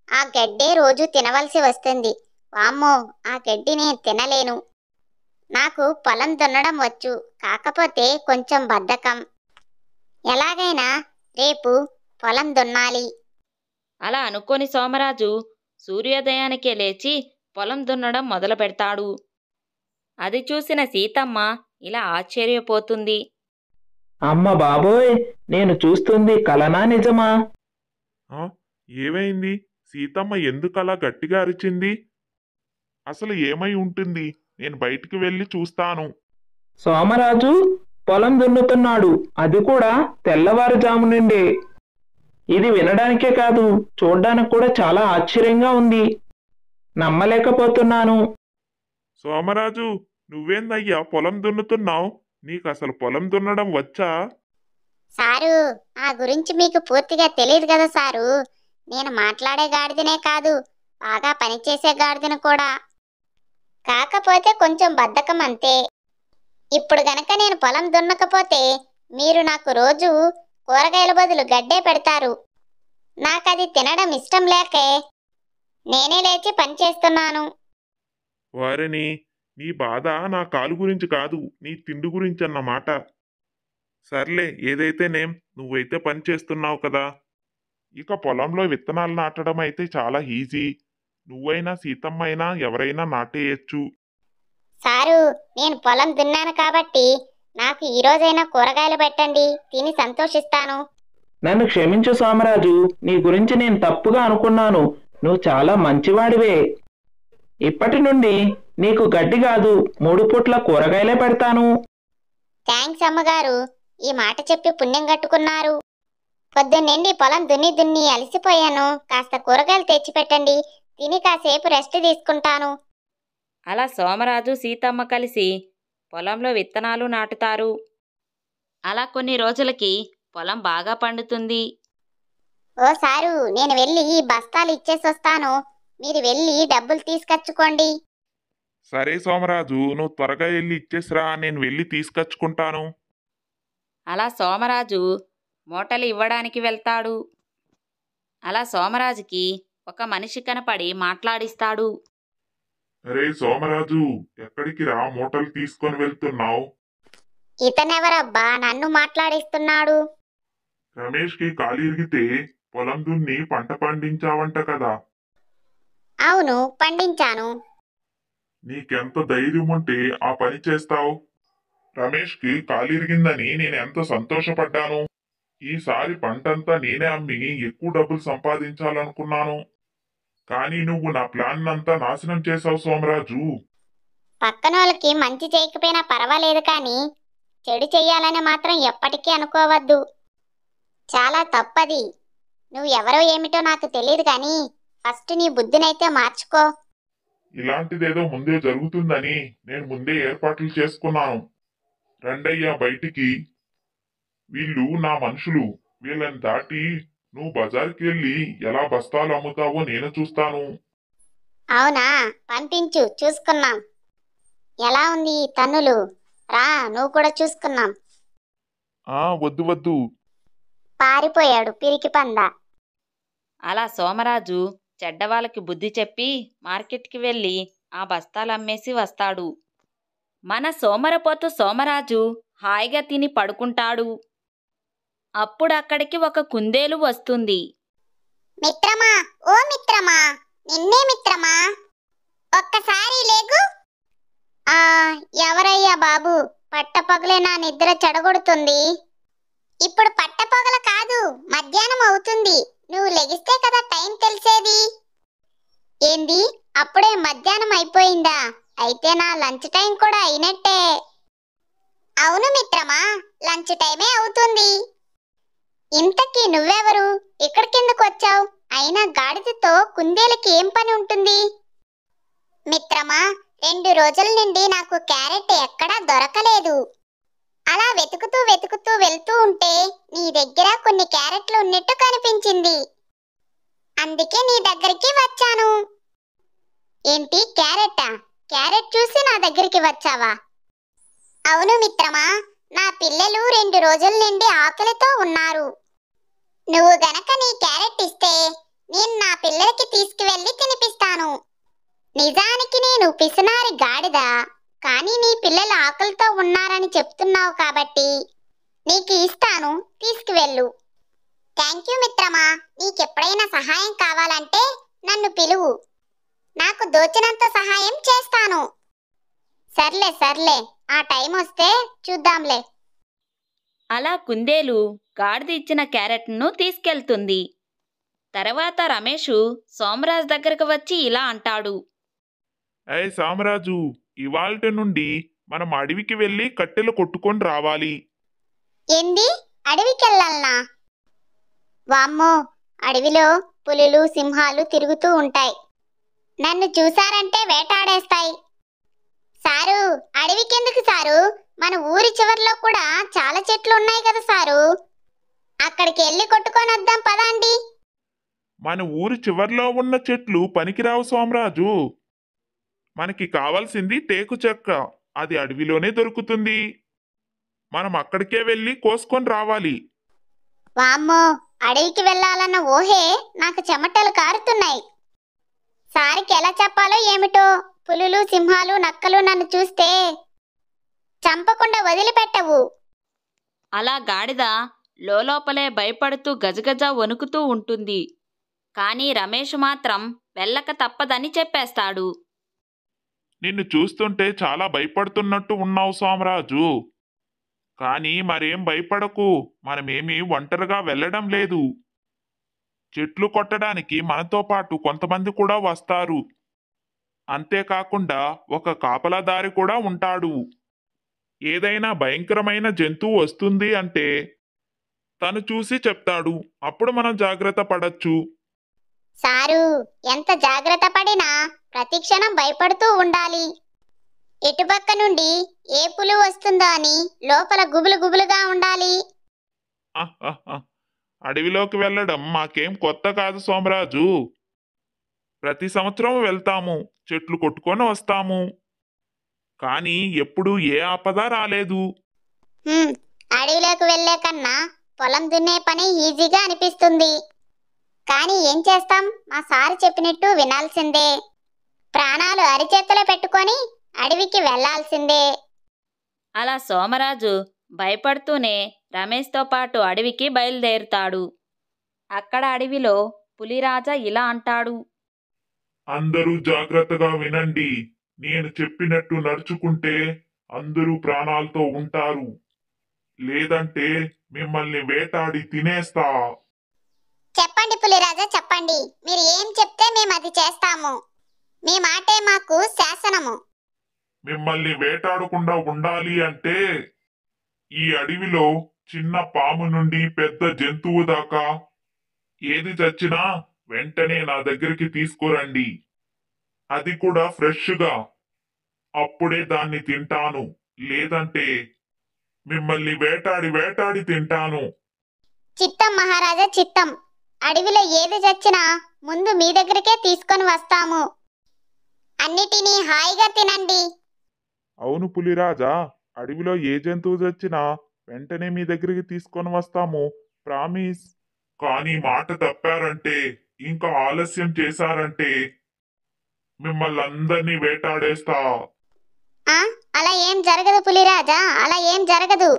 Speaker 3: ఆ గడ్డే రోజు తినవలసి వస్తుంది. వామ్మో, ఆ గడ్డి నేను తినలేను. నాకు పొలం దున్నడం వచ్చు, కాకపోతే కొంచెం బద్ధకం. ఎలాగైనా రేపు పొలం దున్నాలి.
Speaker 1: అలా అనుకోని సోమరాజు సూర్యోదయానికే లేచి పొలం దున్నడం మొదలు పెడతాడు. అది చూసిన సీతమ్మ ఇలా ఆశ్చర్యపోతుంది.
Speaker 4: అమ్మ బాబోయ్, నేను చూస్తుంది కలనా నిజమా?
Speaker 2: ఆ, ఏమైంది? సీతమ్మ ఎందుకలా గట్టిగా అరిచింది? అసలు ఏమై ఉంటుంది? నేను బయటికి వెళ్ళి చూస్తాను.
Speaker 4: సోమరాజు పొలం దున్నుతున్నాడు, అది కూడా తెల్లవారుజాము నుండే. ఇది వినడానికే కాదు, చూడ్డానికి కూడా చాలా ఆశ్చర్యంగా ఉంది. నమ్మలేకపోతున్నాను.
Speaker 2: సోమరాజు, నువ్వేందయ్యా పొలం దున్నుతున్నావు? నీకు అసలు పొలం దున్నడం వచ్చా?
Speaker 3: సారు, ఆ గురించి మీకు పూర్తిగా తెలియదు కదా సారు. నేను మాట్లాడే గాడిదనే కాదు, బాగా పనిచేసే గాడిదను కూడా. కాకపోతే కొంచెం బద్ధకం అంతే. ఇప్పుడు గనక నేను పొలం దున్నకపోతే మీరు నాకు రోజు కూరగాయల బదులు గడ్డే పెడతారు. నాకది తినడం ఇష్టం లేకే నేనే లేచి పనిచేస్తున్నాను.
Speaker 2: వారిని, నీ బాధ నా కాలు గురించి కాదు, నీ తిండి గురించి అన్నమాట. సర్లే, ఏదైతేనేం, నువ్వైతే పని చేస్తున్నావు కదా. ఇక పొలంలో విత్తనాలు నాటడం అయితే చాలా ఈజీ. నువ్వైనా సీతమ్మ అయినా ఎవరైనా నాటేయచ్చు.
Speaker 3: సారు, నేను పొలం దున్నాను కాబట్టి నాకు ఈ రోజైనా కూరగాయలు పెట్టండి, తిని సంతోషిస్తాను.
Speaker 4: నన్ను క్షమించు సోమరాజు, నీ గురించి నేను తప్పుగా అనుకున్నాను. నువ్వు చాలా మంచివాడివే. ఇప్పటి నుండి నీకు గడ్డి కాదు, 3 పూట్ల కూరగాయలే పెడతాను.
Speaker 3: థ్యాంక్స్ అమ్మగారు, ఈ మాట చెప్పి పుణ్యం కట్టుకున్నారు. పొద్దున్నండి పొలం దున్ని అలసిపోయాను. కాస్త కూరగాయలు తెచ్చిపెట్టండి, తిని కాసేపు రెస్ట్ తీసుకుంటాను.
Speaker 1: అలా సోమరాజు సీతమ్మ కలిసి పొలంలో విత్తనాలు నాటుతారు. అలా కొన్ని రోజులకి పొలం బాగా పండుతుంది.
Speaker 3: ఓ సారు, నేను వెళ్ళి ఈ బస్తాలు ఇచ్చేసొస్తాను. మీరు వెళ్ళి డబ్బులు తీసుకొచ్చుకోండి.
Speaker 2: సరే సోమరాజు, నువ్వు త్వరగా వెళ్ళి ఇచ్చేసిరా, నేను వెళ్ళి తీసుకొచ్చుకుంటాను.
Speaker 1: అలా సోమరాజు మూటలు ఇవ్వడానికి వెళ్తాడు. అలా సోమరాజుకి ఒక మనిషి కనపడి మాట్లాడిస్తాడు.
Speaker 2: అరే సోమరాజు, ఎక్కడికి రా మూటలు తీసుకొని వెళ్తున్నావు?
Speaker 3: ఇతనెవరబ్బా నన్ను మాట్లాడిస్తున్నాడు?
Speaker 2: రమేష్కి కాలు ఇరిగితే పొలం దున్ని పంట పండించావంట కదా.
Speaker 3: అవును, పండించాను.
Speaker 2: నీకెంత ధైర్యం ఉంటే ఆ పని చేస్తావు? రమేష్కి కాలు ఇరిగిందని నేను ఎంత సంతోషపడ్డాను. ఈసారి పంటంతా నేనే అమ్మి ఎక్కువ డబ్బులు సంపాదించాలనుకున్నాను. కానీ నువ్వు నా ప్లాన్ అంతా నాశనం చేశావు సోమరాజు.
Speaker 3: పక్కన వాళ్ళకి మంచి చేయకపోయినా పర్వాలేదు, కానీ చెడు చెయ్యాలని మాత్రం ఎప్పటికీ అనుకోవద్దు. చాలా తప్పది. నువ్వు ఎవరో ఏమిటో నాకు తెలియదు, కానీ ఫస్ట్ నీ బుద్ధినైతే మార్చుకో.
Speaker 2: ఇలాంటిదేదో ముందే జరుగుతుందని నేను ముందే ఏర్పాట్లు చేసుకున్నాను. రండయ్యా బయటికి. వీళ్ళు నా మనుషులు. వీళ్ళని దాటి నువ్వు బజార్కి వెళ్ళి ఎలా బస్తాలు అమ్ముతావో నేను చూస్తాను.
Speaker 3: అవునా, పంపించు, చూసుకున్నాం. ఎలా ఉంది ఈ తన్నులు? రా, నువ్వు కూడా చూసుకున్నాం.
Speaker 2: వద్దు వద్దు.
Speaker 3: పారిపోయాడు పిరికి పంద.
Speaker 1: అలా సోమరాజు చెడ్డవాళ్ళకి బుద్ధి చెప్పి మార్కెట్కి వెళ్ళి ఆ బస్తాలు అమ్మేసి వస్తాడు. మన సోమరపోతు సోమరాజు హాయిగా తిని పడుకుంటాడు. అప్పుడు అక్కడికి ఒక కుందేలు వస్తుంది.
Speaker 3: మిత్రమా, ఓ మిత్రమా, నిన్నే మిత్రమా, ఒక్కసారి లేగు. ఎవరయ్యా బాబు? పట్టపగలే నా నిద్ర చెడగొడుతుంది. ఇప్పుడు పట్టపగల కాదు, మధ్యాహ్నం అవుతుంది. నువ్వు లెగిస్తే కదా టైం తెలిసేది. ఏంది, అప్పుడే మధ్యాహ్నం అయిపోయిందా? అయితే నా లంచ్ టైం కూడా అయినట్టే. అవును మిత్రమా, లంచ్ టైమే అవుతుంది. ఇంతకీ నువ్వెవరు? ఇక్కడికెందుకు వచ్చావు? అయినా గాడిదతో కుందేలుకి ఏం పని ఉంటుంది? మిత్రమా, 2 రోజుల నుండి నాకు క్యారెట్ ఎక్కడా దొరకలేదు. అలా వెతుకుతూ వెతుకుతూ వెళ్తూ ఉంటే నీ దగ్గర కొన్ని క్యారెట్లు ఉన్నట్టు కనిపించింది. అందుకే నీ దగ్గరికి వచ్చాను. ఏంటి, క్యారెట్టా? క్యారెట్ చూసి నా దగ్గరికి వచ్చావా? అవును మిత్రమా, నా పిల్లలు 2 రోజుల నుండి ఆకలితో ఉన్నారు. నువ్వు గనక నీ క్యారెట్ ఇస్తే నేను నా పిల్లలకి తీసుకువెళ్ళి తినిపిస్తాను. నిజానికి నేను పిసినారి గాడిద, కానీ నీ పిల్లలు ఆకలితో ఉన్నారని చెప్తున్నావు కాబట్టి నీకు ఇస్తాను, తీసుకువెళ్ళు. థ్యాంక్ యూ మిత్రమా, నీకెప్పుడైనా సహాయం కావాలంటే నన్ను పిలువు, నాకు దోచినంత సహాయం చేస్తాను. సర్లే సర్లే, ఆ టైం వస్తే చూద్దాంలే.
Speaker 1: అలా కుందేలు గాడిద ఇచ్చిన క్యారెట్ను తీసుకెళ్తుంది. తర్వాత రమేషు సోమరాజు దగ్గరకు వచ్చి ఇలా అంటాడు.
Speaker 2: ఏయ్ సామరాజు, ఇవాల్టి నుండి మనం అడవికి వెళ్ళి కట్టెలు కొట్టుకొని రావాలి.
Speaker 3: ఏంది, అడవికెళ్ళాలనా? వామ్మో, అడవిలో పులులు సింహాలు తిరుగుతూ ఉంటాయి. నన్ను చూసారంటే వేటాడేస్తాయి. Sir, అడవికెందుకు sir? మన ఊరి చివర్లో కూడా చాలా చెట్లు ఉన్నాయి కదా సారు, అక్కడికి వెళ్ళి కొట్టుకొని వద్దాం పదండి.
Speaker 2: మన ఊరి చివర్లో ఉన్న చెట్లు పనికిరావు సోమరాజు. మనకి కావాల్సింది టేకు చెక్క, అది అడవిలోనే దొరుకుతుంది. మనం అక్కడికే వెళ్ళి కోసుకొని రావాలి.
Speaker 3: వామ్మో, అడవికి వెళ్ళాలన్న ఊహే నాకు చెమటలు కారుతున్నాయి. సారికి ఎలా చెప్పాలో ఏమిటో, పులులు సింహాలు నక్కలు నన్ను చూస్తే చంపకుండా వదిలిపెట్టవు.
Speaker 1: అలా గాడిద లోపలే భయపడుతూ గజగజ వణుకుతూ ఉంటుంది. కానీ రమేష్ మాత్రం వెళ్ళక తప్పదని చెప్పేస్తాడు.
Speaker 2: నిన్ను చూస్తుంటే చాలా భయపడుతున్నట్టు ఉన్నావు సోమరాజు. కానీ మరేం భయపడకు, మనమేమీ ఒంటరిగా వెళ్ళడం లేదు. చెట్లు కొట్టడానికి మనతో పాటు కొంతమంది కూడా వస్తారు. అంతేకాకుండా ఒక కాపలాదారి కూడా ఉంటాడు. ఏదైనా భయంకరమైన జంతువు వస్తుంది అంటే తను చూసి చెప్తాడు, అప్పుడు మనం జాగ్రత్త పడచ్చు.
Speaker 3: సారు, ఎంత జాగ్రత్త పడినా ప్రతి క్షణం భయపడుతూ ఉండాలి. ఎటుపక్క నుండి ఏ పులి వస్తుందో అని లోపల గుబులు గుబులుగా ఉండాలి.
Speaker 2: ఆహ్, అడవిలోకి వెళ్ళడం మాకేం కొత్త కాదు సోమరాజు. ప్రతి సంవత్సరం వెళ్తాము, చెట్లు కొట్టుకొని వస్తాము. కానీ ఎప్పుడూ ఏ ఆపద రాలేదు.
Speaker 3: అడవిలోకి వెళ్లే కన్నా పొలం దున్నే పని ఈజీగా అనిపిస్తుంది. కానీ ఏం చేస్తాం, మా సారు చెప్పినట్టు వినాల్సిందే. ప్రాణాలు అరిచేతిలో పెట్టుకొని అడవికి వెళ్లాల్సిందే.
Speaker 1: అలా సోమరాజు భయపడుతూనే రమేష్తో పాటు అడవికి బయలుదేరుతాడు. అక్కడ అడవిలో పులిరాజా ఇలా అంటాడు.
Speaker 2: అందరూ జాగ్రత్తగా వినండి. నేను చెప్పినట్టు నడుచుకుంటే అందరూ ప్రాణాలతో ఉంటారు, లేదంటే మిమ్మల్ని వేటాడి తినేస్తా.
Speaker 3: చెప్పండి పులిరాజా, చెప్పండి. మీరు ఏం చెప్తే మేము అది చేస్తాము. మీ మాటే మాకు శాసనము.
Speaker 2: మిమ్మల్ని వేటాడకుండా ఉండాలి అంటే ఈ అడవిలో చిన్న పాము నుండి పెద్ద జంతువు దాకా ఏది చచ్చినా వెంటనే నా దగ్గరికి తీసుకురండి. అది కూడా ఫ్రెష్గా. అప్పుడే దాన్ని తింటాను, లేదంటే మిమ్మల్ని వేటాడి వేటాడి తింటాను.
Speaker 3: చిత్తం మహారాజా, చిత్తం. అడవిలో ఏది చచ్చినా ముందు మీ దగ్గరికే తీసుకొని వస్తాము. అన్నిటినీ హాయిగా తినండి.
Speaker 2: అవును పులిరాజా, అడవిలో ఏ జంతువు చచ్చినా వెంటనే మీ దగ్గరికి తీసుకొని వస్తాము, ప్రామిస్. కానీ మాట తప్పారంటే, ఇంకా ఆలస్యం చేశారంటే మిమ్మల్ని అందరినీ వేటాడేస్తా.
Speaker 3: అలా ఏం జరగదు పులిరాజా, అలా ఏం జరగదు.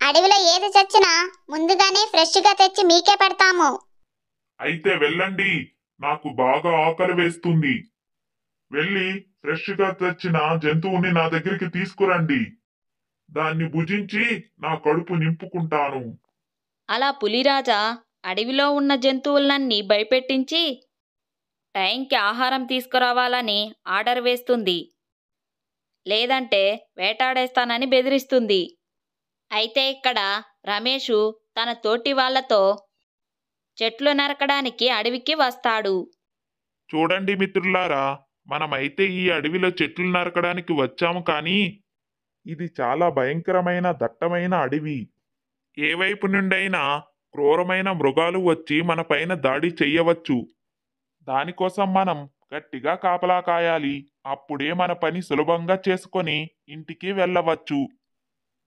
Speaker 3: అడవిలో ఏది చచ్చినా ముందుగానే ఫ్రెష్గా తెచ్చి మీకే పెడతాము.
Speaker 2: అయితే వెళ్ళండి, నాకు బాగా ఆకలి వేస్తుంది. వెళ్ళి ఫ్రెష్గా తెచ్చిన జంతువుని నా దగ్గరికి తీసుకురండి. దాన్ని భుజించి నా కడుపు నింపుకుంటాను.
Speaker 1: అలా పులిరాజా అడవిలో ఉన్న జంతువులన్నీ భయపెట్టించి టైంకి ఆహారం తీసుకురావాలని ఆర్డర్ వేస్తుంది. లేదంటే వేటాడేస్తానని బెదిరిస్తుంది. అయితే ఇక్కడ రమేషు తన తోటి వాళ్లతో చెట్లు నరకడానికి అడవికి వస్తాడు.
Speaker 2: చూడండి మిత్రులారా, మనమైతే ఈ అడవిలో చెట్లు నరకడానికి వచ్చాము, కానీ ఇది చాలా భయంకరమైన దట్టమైన అడవి. ఏ వైపు నుండైనా క్రూరమైన మృగాలు వచ్చి మన పైన దాడి చెయ్యవచ్చు. దానికోసం మనం గట్టిగా కాపలా కాయాలి. అప్పుడే మన పని సులభంగా చేసుకొని ఇంటికి వెళ్ళవచ్చు.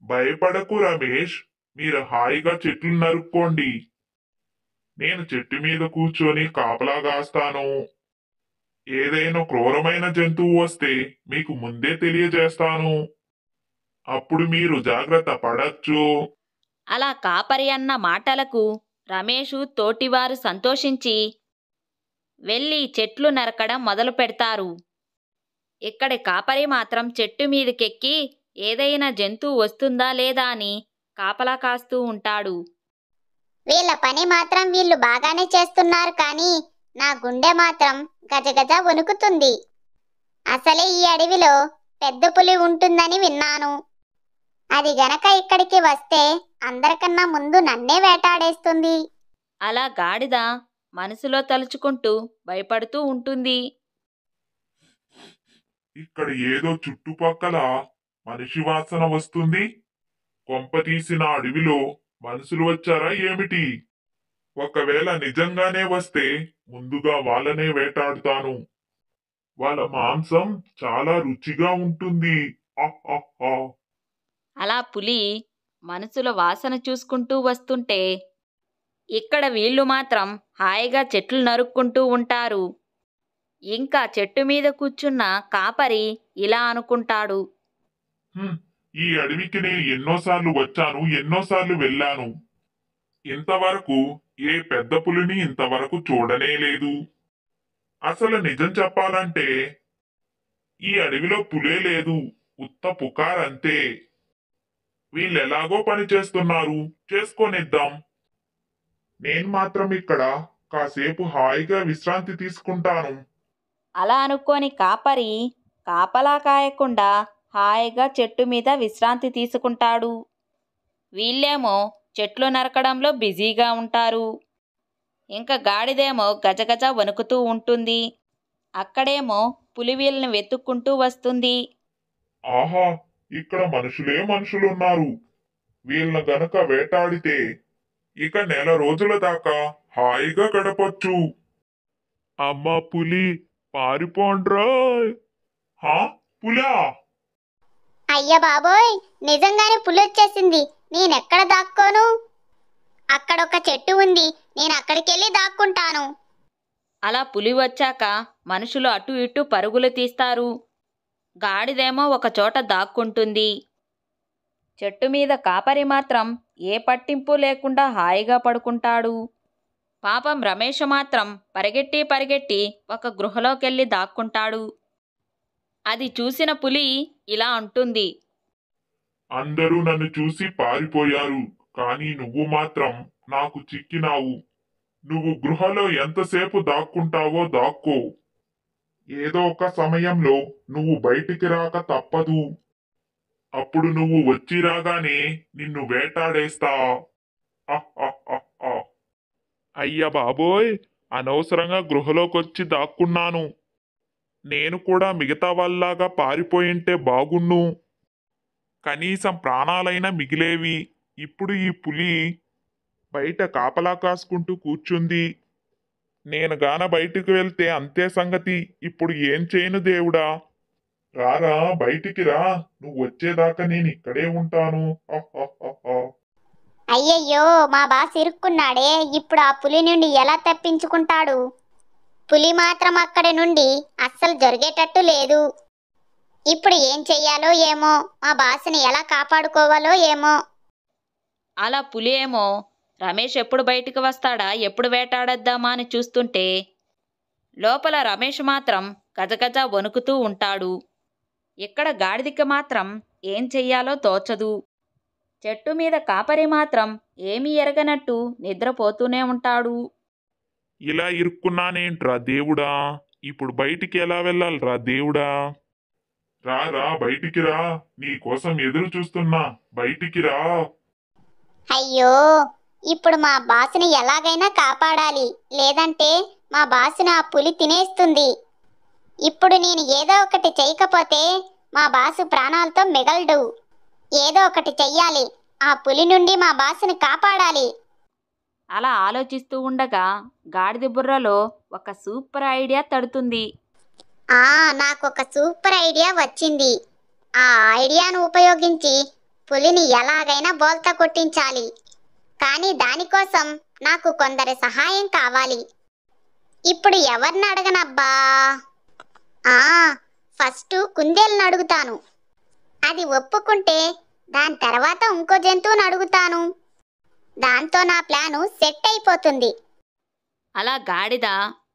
Speaker 2: భయపడకు రమేష్, మీరు హాయిగా చెట్లు నరుక్కోండి. నేను చెట్టు మీద కూర్చొని కాపలా కాస్తాను. ఏదైనా క్రూరమైన జంతువు వస్తే మీకు ముందే తెలియజేస్తాను. అప్పుడు మీరు జాగ్రత్త పడచ్చు.
Speaker 1: అలా కాపరి అన్న మాటలకు రమేషు తోటివారు సంతోషించి వెళ్ళి చెట్లు నరకడం మొదలు పెడతారు. ఇక్కడి కాపరి మాత్రం చెట్టు మీదకెక్కి ఏదైనా జంతువు వస్తుందా లేదా అని కాపలా కాస్తూ ఉంటాడు.
Speaker 3: వీళ్ళ పని మాత్రం వీళ్ళు బాగానే చేస్తున్నారు, కానీ నా గుండె మాత్రం గజగజ వణుకుతుంది. అసలే ఈ అడవిలో పెద్ద పులి ఉంటుందని విన్నాను. అది గనక ఇక్కడికి వస్తే అందరికన్నా ముందు నన్నే వేటాడేస్తుంది.
Speaker 1: అలా గాడిద మనసులో తలుచుకుంటూ భయపడుతూ ఉంటుంది.
Speaker 2: ఇక్కడ ఏదో చుట్టుపక్కల మనిషి వాసన వస్తుంది. కొంపతీసిన అడవిలో మనుషులు వచ్చారా ఏమిటి? ఒకవేళ నిజంగానే వస్తే ముందుగా వాళ్ళనే వేటాడుతాను. వాళ్ళ మాంసం చాలా రుచిగా ఉంటుంది. ఆహాహా.
Speaker 1: అలా పులి మనసులో వాసన చూసుకుంటూ వస్తుంటే ఇక్కడ వీళ్ళు మాత్రం హాయిగా చెట్లు నరుక్కుంటూ ఉంటారు. ఇంకా చెట్టు మీద కూర్చున్న కాపరి ఇలా అనుకుంటాడు.
Speaker 2: ఈ అడవికి నేను ఎన్నోసార్లు వచ్చాను, ఎన్నోసార్లు వెళ్ళాను. ఇంతవరకు ఏ పెద్ద పులిని ఇంతవరకు చూడనే లేదు. అసలు నిజం చెప్పాలంటే ఈ అడవిలో పులే లేదు, ఉత్త పుకారంతే. వీళ్ళెలాగో పని చేస్తున్నారు, చేసుకోనిద్దాం. నేను మాత్రం ఇక్కడ కాసేపు హాయిగా విశ్రాంతి తీసుకుంటాను.
Speaker 1: అలా అనుకోని కాపరి కాపలా కాయకుండా హాయిగా చెట్టు మీద విశ్రాంతి తీసుకుంటాడు. వీళ్ళేమో చెట్లు నరకడంలో బిజీగా ఉంటారు. ఇంకా గాడిదేమో గజగజ వణుకుతూ ఉంటుంది. అక్కడేమో పులి వీళ్ళని వెతుక్కుంటూ వస్తుంది.
Speaker 2: ఆహా, ఇక్కడ మనుషులే మనుషులున్నారు. వీళ్ళను గనక వేటాడితే ఇక నెల రోజుల దాకా హాయిగా గడపొచ్చు. అమ్మా పులి, పారిపోండ్రా. హా, పులా?
Speaker 3: అయ్య బాబోయ్, నిజంగానే పులి వచ్చేసింది. నేనెక్కడ దాక్కోను? అక్కడొక చెట్టు ఉంది, నేను అక్కడికెళ్ళి దాక్కుంటాను.
Speaker 1: అలా పులి వచ్చాక మనుషులు అటు ఇటు పరుగులు తీస్తారు. గాడిదేమో ఒక చోట దాక్కుంటుంది. చెట్టు మీద కాపరి మాత్రం ఏ పట్టింపు లేకుండా హాయిగా పడుకుంటాడు. పాపం రమేష్ మాత్రం పరిగెట్టి పరిగెట్టి ఒక గృహలోకెళ్ళి దాక్కుంటాడు. అది చూసిన పులి ఇలా అంటుంది.
Speaker 2: అందరూ నన్ను చూసి పారిపోయారు, కానీ నువ్వు మాత్రం నాకు చిక్కినావు. నువ్వు గృహలో ఎంతసేపు దాక్కుంటావో దాక్కో. ఏదో ఒక సమయంలో నువ్వు బయటికి రాక తప్పదు. అప్పుడు నువ్వు వచ్చి రాగానే నిన్ను వేటాడేస్తా. అయ్య బాబోయ్, అనవసరంగా గృహలోకొచ్చి దాక్కున్నాను. నేను కూడా మిగతా వాళ్ళలాగా పారిపోయింటే బాగున్ను. కనీసం ప్రాణాలైనా మిగిలేవి. ఇప్పుడు ఈ పులి బయట కాపలా కాసుకుంటూ కూర్చుంది. నేను గాన బయటికి వెళ్తే అంతే సంగతి. ఇప్పుడు ఏం చేయను దేవుడా? రారా, బయటికి రా. నువ్వు వచ్చేదాకా నేను ఇక్కడే ఉంటాను.
Speaker 3: అయ్యయ్యో, మా బాస్ ఇరుక్కున్నాడే. ఇప్పుడు ఆ పులి నుండి ఎలా తప్పించుకుంటాడు? పులి మాత్రం అక్కడి నుండి అస్సలు జరిగేటట్టు లేదు. ఇప్పుడు ఏం చెయ్యాలో ఏమో, మా బాస్ని ఎలా కాపాడుకోవాలో ఏమో.
Speaker 1: అలా పులి ఏమో రమేష్ ఎప్పుడు బయటికి వస్తాడా, ఎప్పుడు వేటాడద్దామా అని చూస్తుంటే లోపల రమేష్ మాత్రం గజగజ వణుకుతూ ఉంటాడు. ఇక్కడ గాడిదకి మాత్రం ఏం చెయ్యాలో తోచదు. చెట్టు మీద కాపరి మాత్రం ఏమీ ఎరగనట్టు నిద్రపోతూనే ఉంటాడు.
Speaker 2: ఇలా ఇరుక్కున్నానేంట్రా దేవుడా? ఇప్పుడు బయటికి ఎలా వెళ్ళాలిరా దేవుడా? రా, బయటికి రా. నీ కోసం ఎదురు చూస్తున్నా, బయటికి రా.
Speaker 3: అయ్యో, ఇప్పుడు మా బాసుని ఎలాగైనా కాపాడాలి, లేదంటే మా బాసుని ఆ పులి తినేస్తుంది. ఇప్పుడు నేను ఏదో ఒకటి చేయకపోతే మా బాసు ప్రాణాలతో మిగలడు. ఏదో ఒకటి చెయ్యాలి, ఆ పులి నుండి మా బాసుని కాపాడాలి.
Speaker 1: అలా ఆలోచిస్తూ ఉండగా గాడిద బుర్రలో ఒక సూపర్ ఐడియా తడుతుంది.
Speaker 3: నాకొక సూపర్ ఐడియా వచ్చింది. ఆ ఐడియాను ఉపయోగించి పులిని ఎలాగైనా బోల్తా కొట్టించాలి. కానీ దానికోసం నాకు కొందరి సహాయం కావాలి. ఇప్పుడు ఎవరిని అడగనబ్బా? ఫస్ట్ కుందేలుని అడుగుతాను. అది ఒప్పుకుంటే దాని తర్వాత ఇంకో జంతువుని అడుగుతాను. దాంతో నా ప్లాను సెట్ అయిపోతుంది.
Speaker 1: అలా గాడిద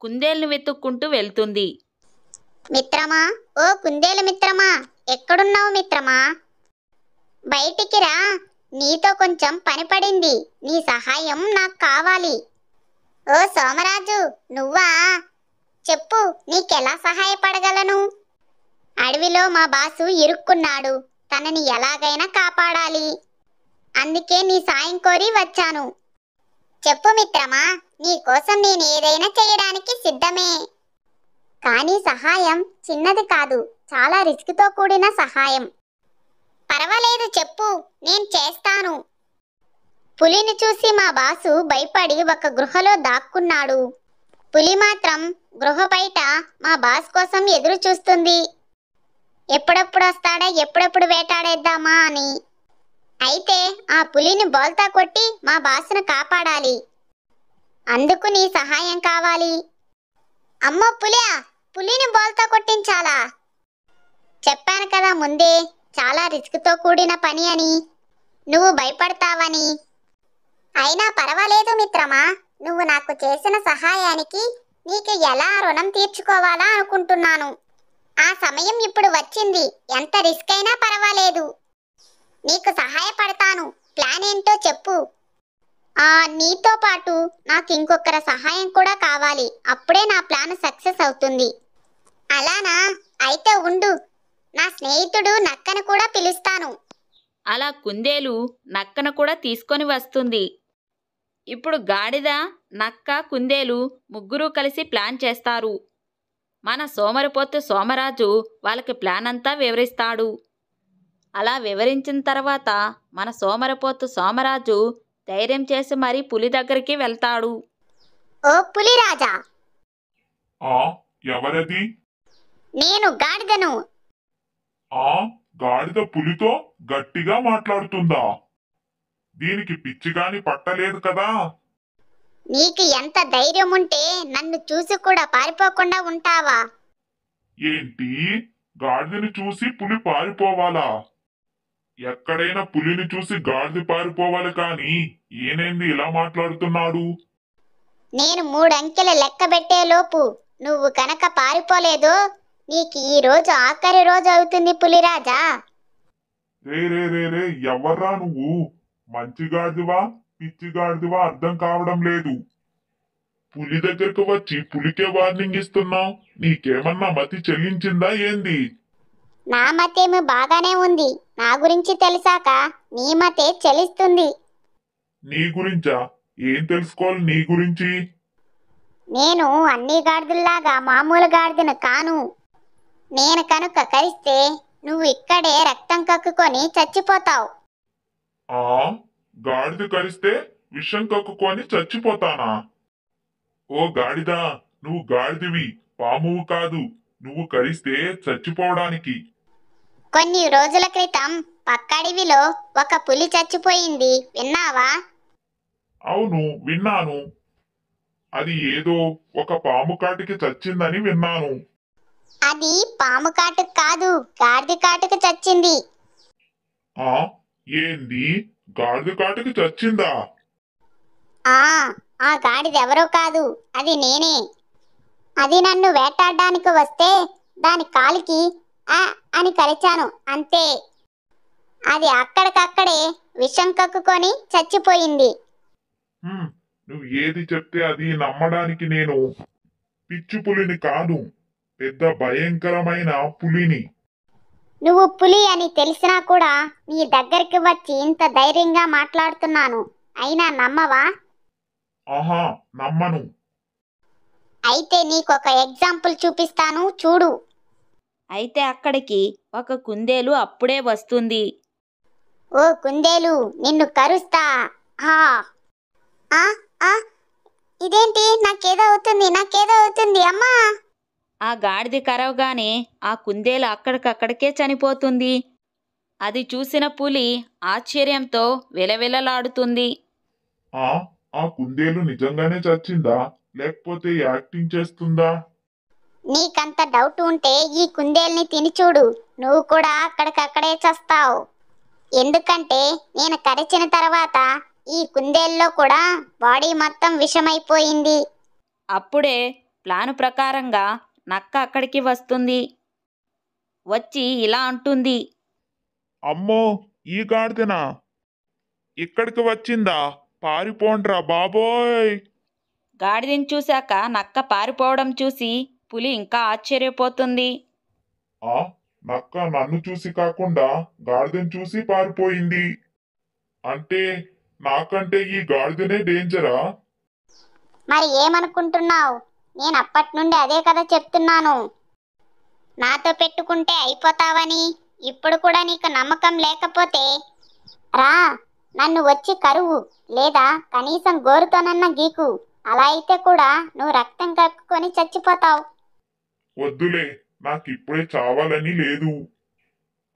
Speaker 1: కుందేలుని వెతుక్కుంటూ వెళ్తుంది.
Speaker 3: మిత్రమా, ఓ కుందేలు మిత్రమా, ఎక్కడున్నావు మిత్రమా? బయటికి రా, నీతో కొంచెం పని పడింది. నీ సహాయం నాకు కావాలి. ఓ సోమరాజు, నువ్వా? చెప్పు, నీకెలా సహాయపడగలను? అడవిలో మా బాసు ఇరుక్కున్నాడు. తనని ఎలాగైనా కాపాడాలి. అందుకే నీ సాయం కోరి వచ్చాను. చెప్పు మిత్రమా, నీకోసం నేను ఏదైనా చేయడానికి సిద్ధమే. కానీ సహాయం చిన్నది కాదు, చాలా రిస్క్తో కూడిన సహాయం. పర్వాలేదు, చెప్పు, నేను చేస్తాను. పులిని చూసి మా బాసు భయపడి ఒక గృహలో దాక్కున్నాడు. పులి మాత్రం గృహ బయట మా బాస్ కోసం ఎదురు చూస్తుంది. ఎప్పుడెప్పుడు వస్తాడా, ఎప్పుడెప్పుడు వేటాడేద్దామా అని. అయితే ఆ పులిని బోల్తా కొట్టి మా బాసును కాపాడాలి. అందుకు నీ సహాయం కావాలి. అమ్మో పులియా, పులిని బోల్తా కొట్టించాలా? చెప్పాను కదా ముందే, చాలా రిస్క్తో కూడిన పని అని. నువ్వు భయపడతావని. అయినా పర్వాలేదు మిత్రమా, నువ్వు నాకు చేసిన సహాయానికి నీకు ఎలా రుణం తీర్చుకోవాలా అనుకుంటున్నాను. ఆ సమయం ఇప్పుడు వచ్చింది. ఎంత రిస్క్ అయినా పర్వాలేదు, నీకు సహాయపడతాను. ప్లాన్ ఏంటో చెప్పు. నీతో పాటు నాకు ఇంకొకరి సహాయం కూడా కావాలి. అప్పుడే నా ప్లాన్ సక్సెస్ అవుతుంది. అలానా? అయితే ఉండు, నా స్నేహితుడు నక్కను కూడా పిలుస్తాను.
Speaker 1: అలా కుందేలు నక్కను కూడా తీసుకొని వస్తుంది. ఇప్పుడు గాడిద, నక్క, కుందేలు ముగ్గురు కలిసి ప్లాన్ చేస్తారు. మన సోమరిపోతు సోమరాజు వాళ్ళకి ప్లాన్ అంతా వివరిస్తాడు. అలా వివరించిన తర్వాత మన సోమరిపోతు సోమరాజు ధైర్యం చేసి మరీ పులి దగ్గరికి వెళ్తాడు.
Speaker 3: ఓ పులిరాజా!
Speaker 2: ఎవరది?
Speaker 3: నేను గాడిదను.
Speaker 2: గాడిద పులితో గట్టిగా మాట్లాడుతుందా? దీనికి పిచ్చిగాని పట్టలేదు కదా?
Speaker 3: నీకు ఎంత ధైర్యం ఉంటే నన్ను చూసి కూడా పారిపోకుండా ఉంటావా?
Speaker 2: ఏంటి, గాడిదని చూసి పులి పారిపోవాలా? ఎక్కడైనా పులిని చూసి గాడిద పారిపోవాలి కానీ ఏనేంది ఇలా మాట్లాడుతున్నాడు?
Speaker 3: నేను 3 అంకెల లెక్క పెట్టే లోపు నువ్వు కనుక పారిపోలేదో నీకు ఈ రోజు ఆఖరి రోజు అవుతుంది పులిరాజా.
Speaker 2: రే ఎవర్రా నువ్వు? మంచి గాడిదివా, పిచ్చి గాడిదివా అర్థం కావడం లేదు. పులి దగ్గరకు వచ్చి పులికే వార్నింగ్ ఇస్తున్నావు. నీకేమన్నా మతి చెల్లించిందా ఏంది?
Speaker 3: నా మతేమో బాగానే ఉంది. నా గురించి తెలిసాక నీ మతే చెల్లిస్తుంది.
Speaker 2: నీ గురించా? ఏం తెలుసుకోవాలి నీ గురించి?
Speaker 3: నేను అన్ని గాడిదల్లాగా మామూలు గాడిదను కాను. నేను కనుక కరిస్తే నువ్వు ఇక్కడే రక్తం కక్కుకొని చచ్చిపోతావు.
Speaker 2: గాడిద కరిస్తే విషం కక్కుకొని చచ్చిపోతానా? ఓ గాడిదా, నువ్వు గాడిదివి, పామువు కాదు. నువ్వు కరిస్తే చచ్చిపోవడానికి.
Speaker 3: కొన్ని రోజుల క్రితం పక్కడివిలో ఒక పులి చచ్చిపోయింది, విన్నావా?
Speaker 2: అవును, విన్నాను. అది ఏదో ఒక పాము కాటికి చచ్చిందని విన్నాను.
Speaker 3: అది పాము కాటుకు కాదు, గాడిద కాటుకు చచ్చింది.
Speaker 2: ఏంది, గాడిద కాటికి చచ్చిందా?
Speaker 3: ఆ గాడిద ఎవరో కాదు, అది నేనే. అది నన్ను వేటాడడానికి వస్తే దాని కాలికి అని కరిచాను, అంతే. అది అక్కడికక్కడే విషం కక్కుకొని చచ్చిపోయింది.
Speaker 2: నువ్వు ఏది చెప్తే అది నమ్మడానికి నేను పిచ్చి పులిని కాదు, పెద్ద భయంకరమైన పులిని.
Speaker 3: నువ్వు పులి అని తెలిసినా కూడా నీ దగ్గరికి వచ్చి ఇంత ధైర్యంగా మాట్లాడుతున్నాను. అయినా నమ్మవా?
Speaker 2: ఆహా, నమ్మను.
Speaker 3: అయితే నీకొక ఎగ్జాంపుల్ చూపిస్తాను చూడు.
Speaker 1: అయితే అక్కడికి ఒక కుందేలు అప్పుడే వస్తుంది.
Speaker 3: ఓ కుందేలు, నిన్ను కరుస్తా. హా. ఆ ఆ ఇదేంటి? నాకేదో అవుతుంది అమ్మా.
Speaker 1: ఆ గాడిద కరవగానే ఆ కుందేలు అక్కడికక్కడికే చనిపోతుంది. అది చూసిన పులి ఆశ్చర్యంతో విలవిలలాడుతుంది.
Speaker 2: ఆ ఆ కుందేలు నిజంగానే చచ్చిందా లేకపోతే యాక్టింగ్ చేస్తుందా?
Speaker 3: నీకంత డౌట్ ఉంటే ఈ కుందేల్ని తిని చూడు. నువ్వు కూడా అక్కడికక్కడే చస్తావు. ఎందుకంటే నేను కరిచిన తర్వాత ఈ కుందేల్లో కూడా బాడీ మొత్తం విషమైపోయింది.
Speaker 1: అప్పుడే ప్లాను ప్రకారంగా నక్క అక్కడికి వస్తుంది. వచ్చి ఇలా అంటుంది.
Speaker 2: అమ్మో, ఈ గాడిదనా ఇక్కడికి వచ్చిందా? పారిపోండ్రా బాబోయ్!
Speaker 1: గాడిదని చూశాక నక్క పారిపోవడం చూసి పులి ఇంకా ఆశ్చర్యపోతుంది.
Speaker 2: ఆ నక్క నన్ను చూసి కాకుండా గాడిదను చూసి పారిపోయింది. అంటే నాకంటే ఈ గాడిదనే డేంజరా?
Speaker 3: మరి ఏమనుకుంటున్నావు? నేను అప్పటి నుండి అదే కదా చెప్తున్నాను. నాతో పెట్టుకుంటే అయిపోతావని. ఇప్పుడు కూడా నీకు నమ్మకం లేకపోతే రా, నన్ను వచ్చి కరువు, లేదా కనీసం గోరుతోనన్న గీకు. అలా అయితే కూడా నువ్వు రక్తం కక్కుకొని చచ్చిపోతావు.
Speaker 2: వద్దులే, నాకిప్పుడే చావాలని లేదు.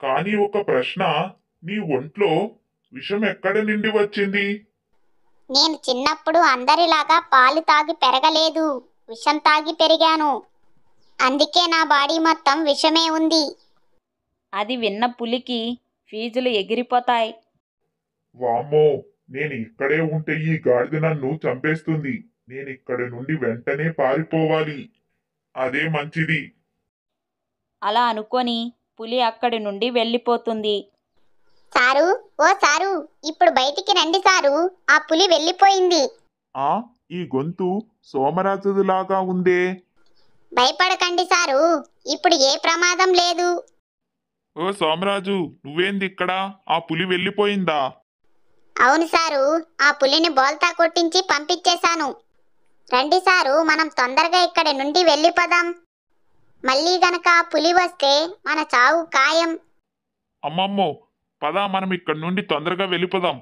Speaker 2: కానీ ఒక ప్రశ్న, నీ ఒంట్లో విషం ఎక్కడ నుండి వచ్చింది?
Speaker 3: నేను చిన్నప్పుడు అందరిలాగా పాలు తాగి పెరగలేదు, విషం తాగి పెరిగాను. అందుకే నా బాడీ మొత్తం విషమే ఉంది.
Speaker 1: అది విన్న పులికి ఫీజులు ఎగిరిపోతాయి.
Speaker 2: వామ్మో, నేను ఇక్కడే ఉంటే ఈ గాడిద నన్ను చంపేస్తుంది. నేను ఇక్కడి నుండి వెంటనే పారిపోవాలి. అదే మంచిది.
Speaker 1: అలా అనుకొని పులి అక్కడి నుండి వెళ్ళిపోతుంది.
Speaker 3: సారు, ఓ సారు, ఇప్పుడు బయటికి రండి సారు, ఆ పులి వెళ్ళిపోయింది.
Speaker 2: ఆ ఈ గొంతు సోమరాజులాగా ఉందే.
Speaker 3: భయపడకండి సారు, ఇప్పుడు ఏ ప్రమాదం లేదు.
Speaker 2: ఓ సోమరాజు, నువ్వేంది ఇక్కడ? ఆ పులి వెళ్ళిపోయిందా?
Speaker 3: అవును సారు, ఆ పులిని బోల్తా కొట్టించి పంపించేశాను. రండి సారు, మనం తొందరగా ఇక్కడి నుండి వెళ్ళిపోదాం. మళ్ళీ గనక ఆ పులి వస్తే మన చావు ఖాయం.
Speaker 2: అమ్మమ్మో, పదా మనం ఇక్కడి నుండి తొందరగా వెళ్ళిపోదాం.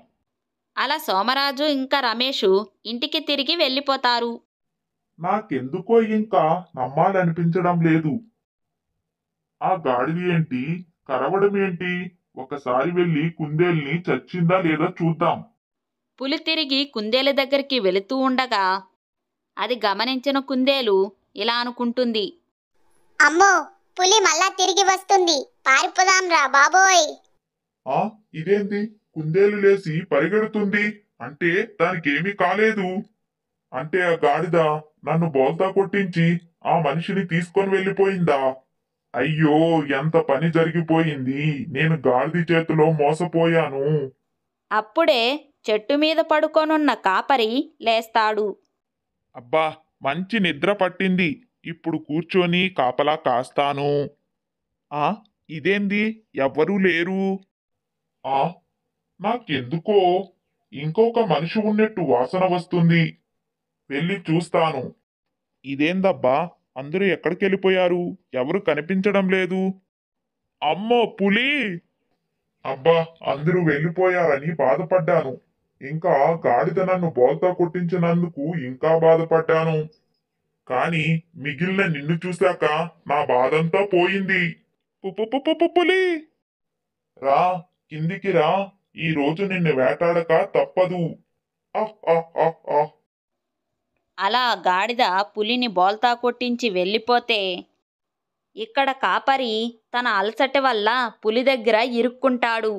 Speaker 1: అలా సోమరాజు ఇంకా రమేషు ఇంటికి తిరిగి వెళ్ళిపోతారు.
Speaker 2: నాకెందుకో ఇంకా నమ్మాలనిపించడం లేదు. ఆ గాడిద ఏంటి, కరవడం ఏంటి? ఒకసారి వెళ్ళి కుందేల్ని చచ్చిందా లేదా చూద్దాం.
Speaker 1: పులి తిరిగి కుందేలు దగ్గరికి వెళుతూ ఉండగా అది గమనించిన కుందేలు ఇలా అనుకుంటుంది.
Speaker 3: అమ్మో, పులి మళ్ళా తిరిగి వస్తుంది, పారిపోదాం రా బాబోయ్.
Speaker 2: ఆ ఇదేంది, కుందేలు లేసి పరిగెడుతుంది? అంటే దానికేమీ కాలేదు. అంటే ఆ గాడిద నన్ను బోల్తా కొట్టించి ఆ మనిషిని తీసుకొని వెళ్ళిపోయిందా? అయ్యో, ఎంత పని జరిగిపోయింది. నేను గాడిద చేతిలో మోసపోయాను.
Speaker 1: అప్పుడే చెట్టు మీద పడుకొనున్న కాపరి లేస్తాడు.
Speaker 2: అబ్బా, మంచి నిద్ర పట్టింది. ఇప్పుడు కూర్చొని కాపలా కాస్తాను. ఆ ఇదేంది, ఎవ్వరూ లేరు. ఆ నాకెందుకో ఇంకొక మనిషి ఉన్నట్టు వాసన వస్తుంది. వెళ్ళి చూస్తాను. ఇదేందబ్బా, అందరూ ఎక్కడికి వెళ్ళిపోయారు? ఎవరు కనిపించడం లేదు. అమ్మో పులి! అబ్బా, అందరూ వెళ్ళిపోయారని బాధపడ్డాను. ఇంకా గాడిద నన్ను బోల్తా కొట్టించినందుకు ఇంకా బాధపడ్డాను. కానీ మిగిలిన నిన్ను చూశాక నా బాధంతా పోయింది. పులి రా, కిందికి రా. ఈ రోజు నిన్ను వేటాడక తప్పదు. అహ్ అహ్ అహ్ అహ్.
Speaker 1: అలా గాడిద పులిని బోల్తా కొట్టించి వెళ్ళిపోతే ఇక్కడ కాపరి తన అలసట వల్ల పులి దగ్గర ఇరుక్కుంటాడు.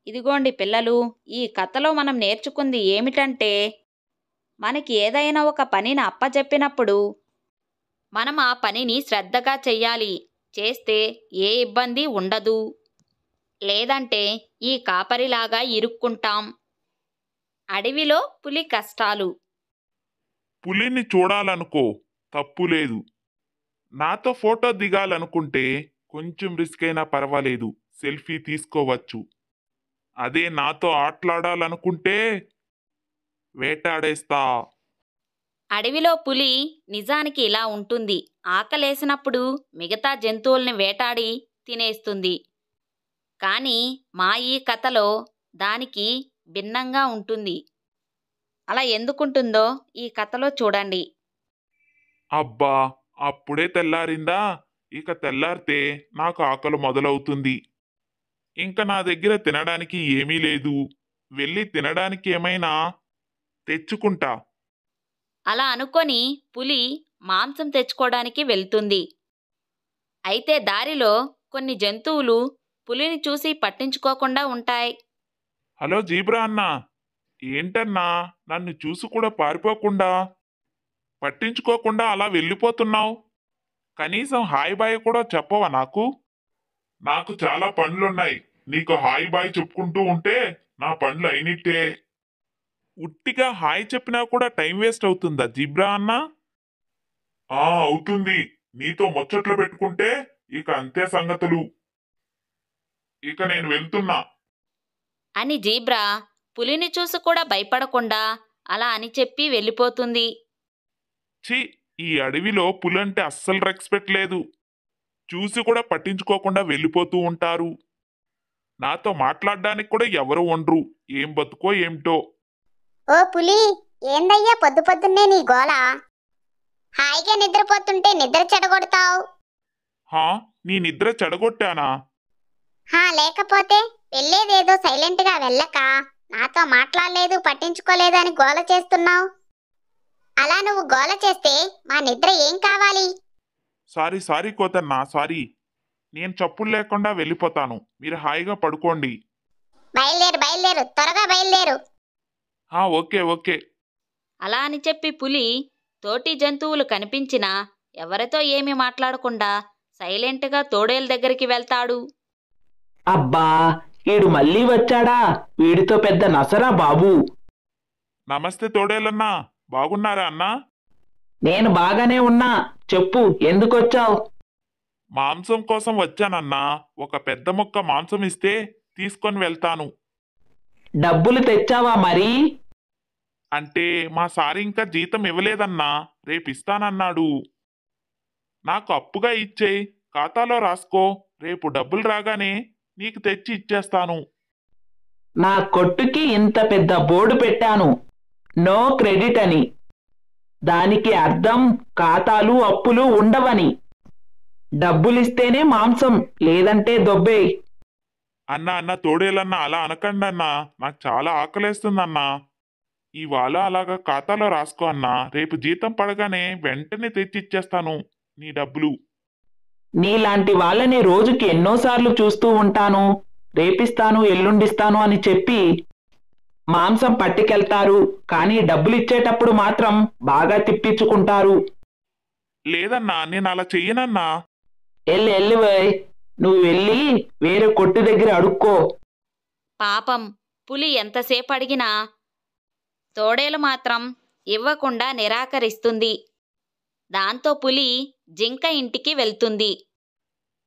Speaker 1: ఇదిగోండి పిల్లలు, ఈ కథలో మనం నేర్చుకుంది ఏమిటంటే, మనకి ఏదైనా ఒక పనిని అప్పచెప్పినప్పుడు మనం ఆ పనిని శ్రద్ధగా చెయ్యాలి. చేస్తే ఏ ఇబ్బంది ఉండదు. లేదంటే ఈ కాపరిలాగా ఇరుక్కుంటాం. అడవిలో పులి కష్టాలు.
Speaker 2: పులిని చూడాలనుకో, తప్పులేదు. నాతో ఫోటో దిగాలనుకుంటే కొంచెం రిస్క్ అయినా పర్వాలేదు, సెల్ఫీ తీసుకోవచ్చు. అదే నాతో ఆటలాడాలనుకుంటే వేటాడేస్తా.
Speaker 1: అడవిలో పులి నిజానికి ఇలా ఉంటుంది. ఆకలేసినప్పుడు మిగతా జంతువుల్ని వేటాడి తినేస్తుంది. కానీ మా ఈ కథలో దానికి భిన్నంగా ఉంటుంది. అలా ఎందుకుంటుందో ఈ కథలో చూడండి.
Speaker 2: అబ్బా, అప్పుడే తెల్లారిందా? ఇక తెల్లారితే నాకు ఆకలి మొదలవుతుంది. ఇంకా నా దగ్గర తినడానికి ఏమీ లేదు. వెళ్ళి తినడానికి ఏమైనా తెచ్చుకుంటా.
Speaker 1: అలా అనుకొని పులి మాంసం తెచ్చుకోవడానికి వెళ్తుంది. అయితే దారిలో కొన్ని జంతువులు పులిని చూసి పట్టించుకోకుండా ఉంటాయి.
Speaker 2: హలో జీబ్రా అన్నా, ఏంటన్నా నన్ను చూసి కూడా పారిపోకుండా పట్టించుకోకుండా అలా వెళ్ళిపోతున్నావు? కనీసం హాయ్ బాయ్ కూడా చెప్పవా నాకు? నాకు చాలా పనులున్నాయి. నీకు హాయ్ బాయ్ చెప్పుకుంటూ ఉంటే నా పనులు అయినట్టే. ఉట్టిగా హాయ్ చెప్పినా కూడా టైం వేస్ట్ అవుతుందా జీబ్రా అన్నా? అవుతుంది. నీతో ముచ్చట్లు పెట్టుకుంటే ఇక అంతే సంగతులు. ఇక నేను వెళ్తున్నా
Speaker 1: అని జీబ్రా పులిని చూసి కూడా భయపడకుండా అలా అని చెప్పి వెళ్ళిపోతుంది.
Speaker 2: ఛీ, ఈ అడవిలో పులంటే అస్సలు రెస్పెక్ట్ లేదు. చూసి కూడా పట్టించుకోకుండా వెళ్ళిపోతూ ఉంటారు. నాతో మాట్లాడడానికి కూడా ఎవరు ఉండరు. ఏం బతుకో ఏమిటో.
Speaker 3: ఓ పులి, ఏందయ్యా పొద్దు పొద్దున్నే నీ గోల? హాయిగా నిద్రపోతుంటే నిద్ర చెడగొడతావు.
Speaker 2: హా, నీ నిద్ర చెడగొట్టానా?
Speaker 3: లేకపోతే వెళ్ళేదేదో సైలెంట్ గా వెళ్ళక నాతో మాట్లాడలేదు పట్టించుకోలేదు అని గోల చేస్తున్నావు. అలా నువ్వు గోల చేస్తే మా నిద్ర ఏం కావాలి?
Speaker 2: సారీ కోతన్నా, సారీ. నేను చప్పులు లేకుండా వెళ్ళిపోతాను. మీరు హాయిగా పడుకోండి.
Speaker 3: బయలుదేరు త్వరగా బయలుదేరు.
Speaker 2: ఓకే.
Speaker 1: అలా అని చెప్పి పులి తోటి జంతువులు కనిపించినా ఎవరితో ఏమీ మాట్లాడకుండా సైలెంట్గా తోడేలు దగ్గరికి వెళ్తాడు.
Speaker 4: అబ్బా, వీడు మళ్ళీ వచ్చాడా? వీడితో పెద్ద నసరా బాబు.
Speaker 2: నమస్తే తోడేలన్నా, బాగున్నారా అన్నా?
Speaker 4: నేను బాగానే ఉన్నా. చెప్పు, ఎందుకొచ్చావు?
Speaker 2: మాంసం కోసం వచ్చానన్నా. ఒక పెద్ద ముక్క మాంసం ఇస్తే తీసుకొని వెళ్తాను.
Speaker 4: డబ్బులు తెచ్చావా మరి?
Speaker 2: అంటే మా సారి ఇంకా జీతం ఇవ్వలేదన్నా. రేపిస్తానన్నాడు. నాకు అప్పుగా ఇచ్చేయి, ఖాతాలో రాసుకో. రేపు డబ్బులు రాగానే నీకు తెచ్చి ఇచ్చేస్తాను.
Speaker 4: నా కొట్టుకి ఇంత పెద్ద బోర్డు పెట్టాను, నో క్రెడిట్ అని. దానికి అర్థం ఖాతాలు అప్పులు ఉండవని. డబ్బులిస్తేనే మాంసం, లేదంటే దొబ్బే.
Speaker 2: అన్న తోడేలన్నా, అలా అనకండి అన్నా. నాకు చాలా ఆకలేస్తుందన్నా. ఇవాళ అలాగా ఖాతాలో రాసుకో అన్నా. రేపు జీతం పడగానే వెంటనే తెచ్చి ఇచ్చేస్తాను నీ డబ్బులు.
Speaker 4: నీలాంటి వాళ్ళని రోజుకి ఎన్నోసార్లు చూస్తూ ఉంటాను. రేపిస్తాను, ఎల్లుండిస్తాను అని చెప్పి మాంసం పట్టుకెళ్తారు, కానీ డబ్బులిచ్చేటప్పుడు మాత్రం బాగా తిప్పించుకుంటారు.
Speaker 2: లేదన్నా, నేను అలా చెయ్యనన్నా.
Speaker 4: వెళ్ళిపోయ్, నువ్వు వెళ్ళి వేరే కొట్టు దగ్గర అడుక్కో.
Speaker 1: పాపం పులి ఎంతసేపు అడిగినా తోడేలు మాత్రం ఇవ్వకుండా నిరాకరిస్తుంది. దాంతో పులి జింక ఇంటికి వెళ్తుంది.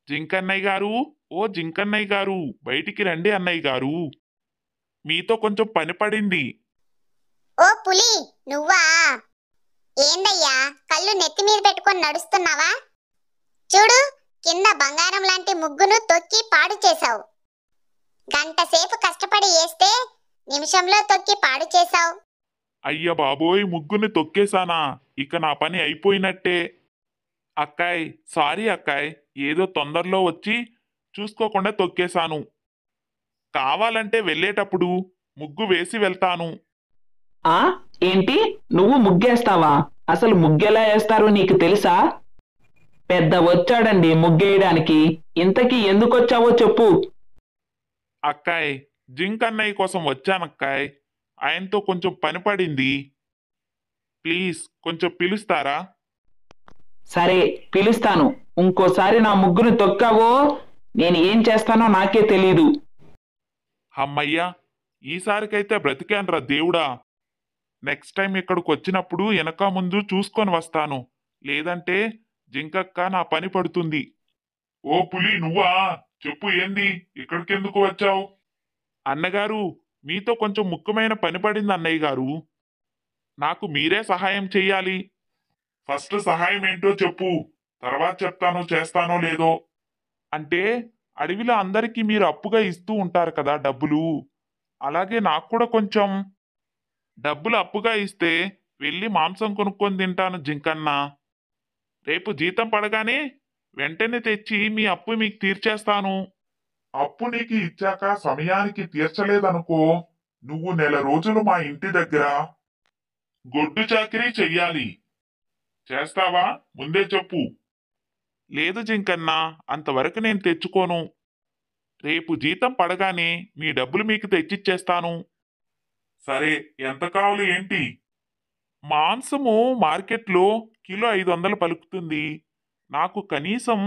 Speaker 2: జింకన్నయ్య గారు, ఓ జింకన్నయ్య గారు, బయటికి రండి అన్నయ్య గారు. మీతో కొంచెం పని పడింది.
Speaker 3: ఓ పులి, నువ్వా? ఏందయ్యా కళ్ళు నెత్తి మీద పెట్టుకొని నడుస్తున్నావా? చూడు, కింద బంగారం లాంటి ముగ్గును తొక్కి పాడు చేశావు. గంట సేపు కష్టపడి వేస్తే నిమిషంలో తొక్కి పాడు చేశావు.
Speaker 2: అయ్య బాబోయ్, ముగ్గుని తొక్కేశానా? ఇక నా పని అయిపోయినట్టే. అక్కాయ్, సారీ అక్కాయ్. ఏదో తొందరలో వచ్చి చూసుకోకుండా తొక్కేశాను. కావాలంటే వెళ్ళేటప్పుడు ముగ్గు వేసి వెళ్తాను.
Speaker 4: ఏంటి, నువ్వు ముగ్గేస్తావా? అసలు ముగ్గెలా వేస్తారో నీకు తెలుసా? పెద్ద వచ్చాడండి ముగ్గేయడానికి. ఇంతకీ ఎందుకొచ్చావో చెప్పు.
Speaker 2: అక్కాయ్, జింకన్నయ్య కోసం వచ్చానక్కాయ్. ఆయనతో కొంచెం పని పడింది. ప్లీజ్ కొంచెం పిలుస్తారా?
Speaker 4: సరే, పిలుస్తాను. ఇంకోసారి నా ముగ్గును తొక్కావో నేను ఏం చేస్తానో నాకే తెలీదు.
Speaker 2: అమ్మయ్యా, ఈసారికైతే బ్రతికాన్రా దేవుడా. నెక్స్ట్ టైం ఇక్కడికి వచ్చినప్పుడు వెనక ముందు చూసుకొని వస్తాను. లేదంటే జింకక్క నా పని పడుతుంది. ఓ పులి, నువ్వా? చెప్పు, ఏంది? ఇక్కడికెందుకు వచ్చావు? అన్నగారు, మీతో కొంచెం ముఖ్యమైన పని పడింది అన్నయ్య గారు. నాకు మీరే సహాయం చెయ్యాలి. ఫస్ట్ సహాయం ఏంటో చెప్పు, తర్వాత చెప్తాను చేస్తానో లేదో. అంటే అడవిలో అందరికీ మీరు అప్పుగా ఇస్తూ ఉంటారు కదా డబ్బులు, అలాగే నాకు కూడా కొంచెం డబ్బులు అప్పుగా ఇస్తే వెళ్ళి మాంసం కొనుక్కొని తింటాను జింకన్న. రేపు జీతం పడగానే వెంటనే తెచ్చి మీ అప్పు మీకు తీర్చేస్తాను. అప్పు నీకు ఇచ్చాక సమయానికి తీర్చలేదనుకో, నువ్వు నెల రోజులు మా ఇంటి దగ్గర గొడ్డు చాకిరీ చెయ్యాలి. చేస్తావా? ముందే చెప్పు. లేదు జింకన్నా, అంతవరకు నేను తెచ్చుకోను. రేపు జీతం పడగానే మీ డబ్బులు మీకు తెచ్చిచ్చేస్తాను. సరే, ఎంత కావాలి ఏంటి? మాంసము మార్కెట్లో కిలో 500 పలుకుతుంది. నాకు కనీసం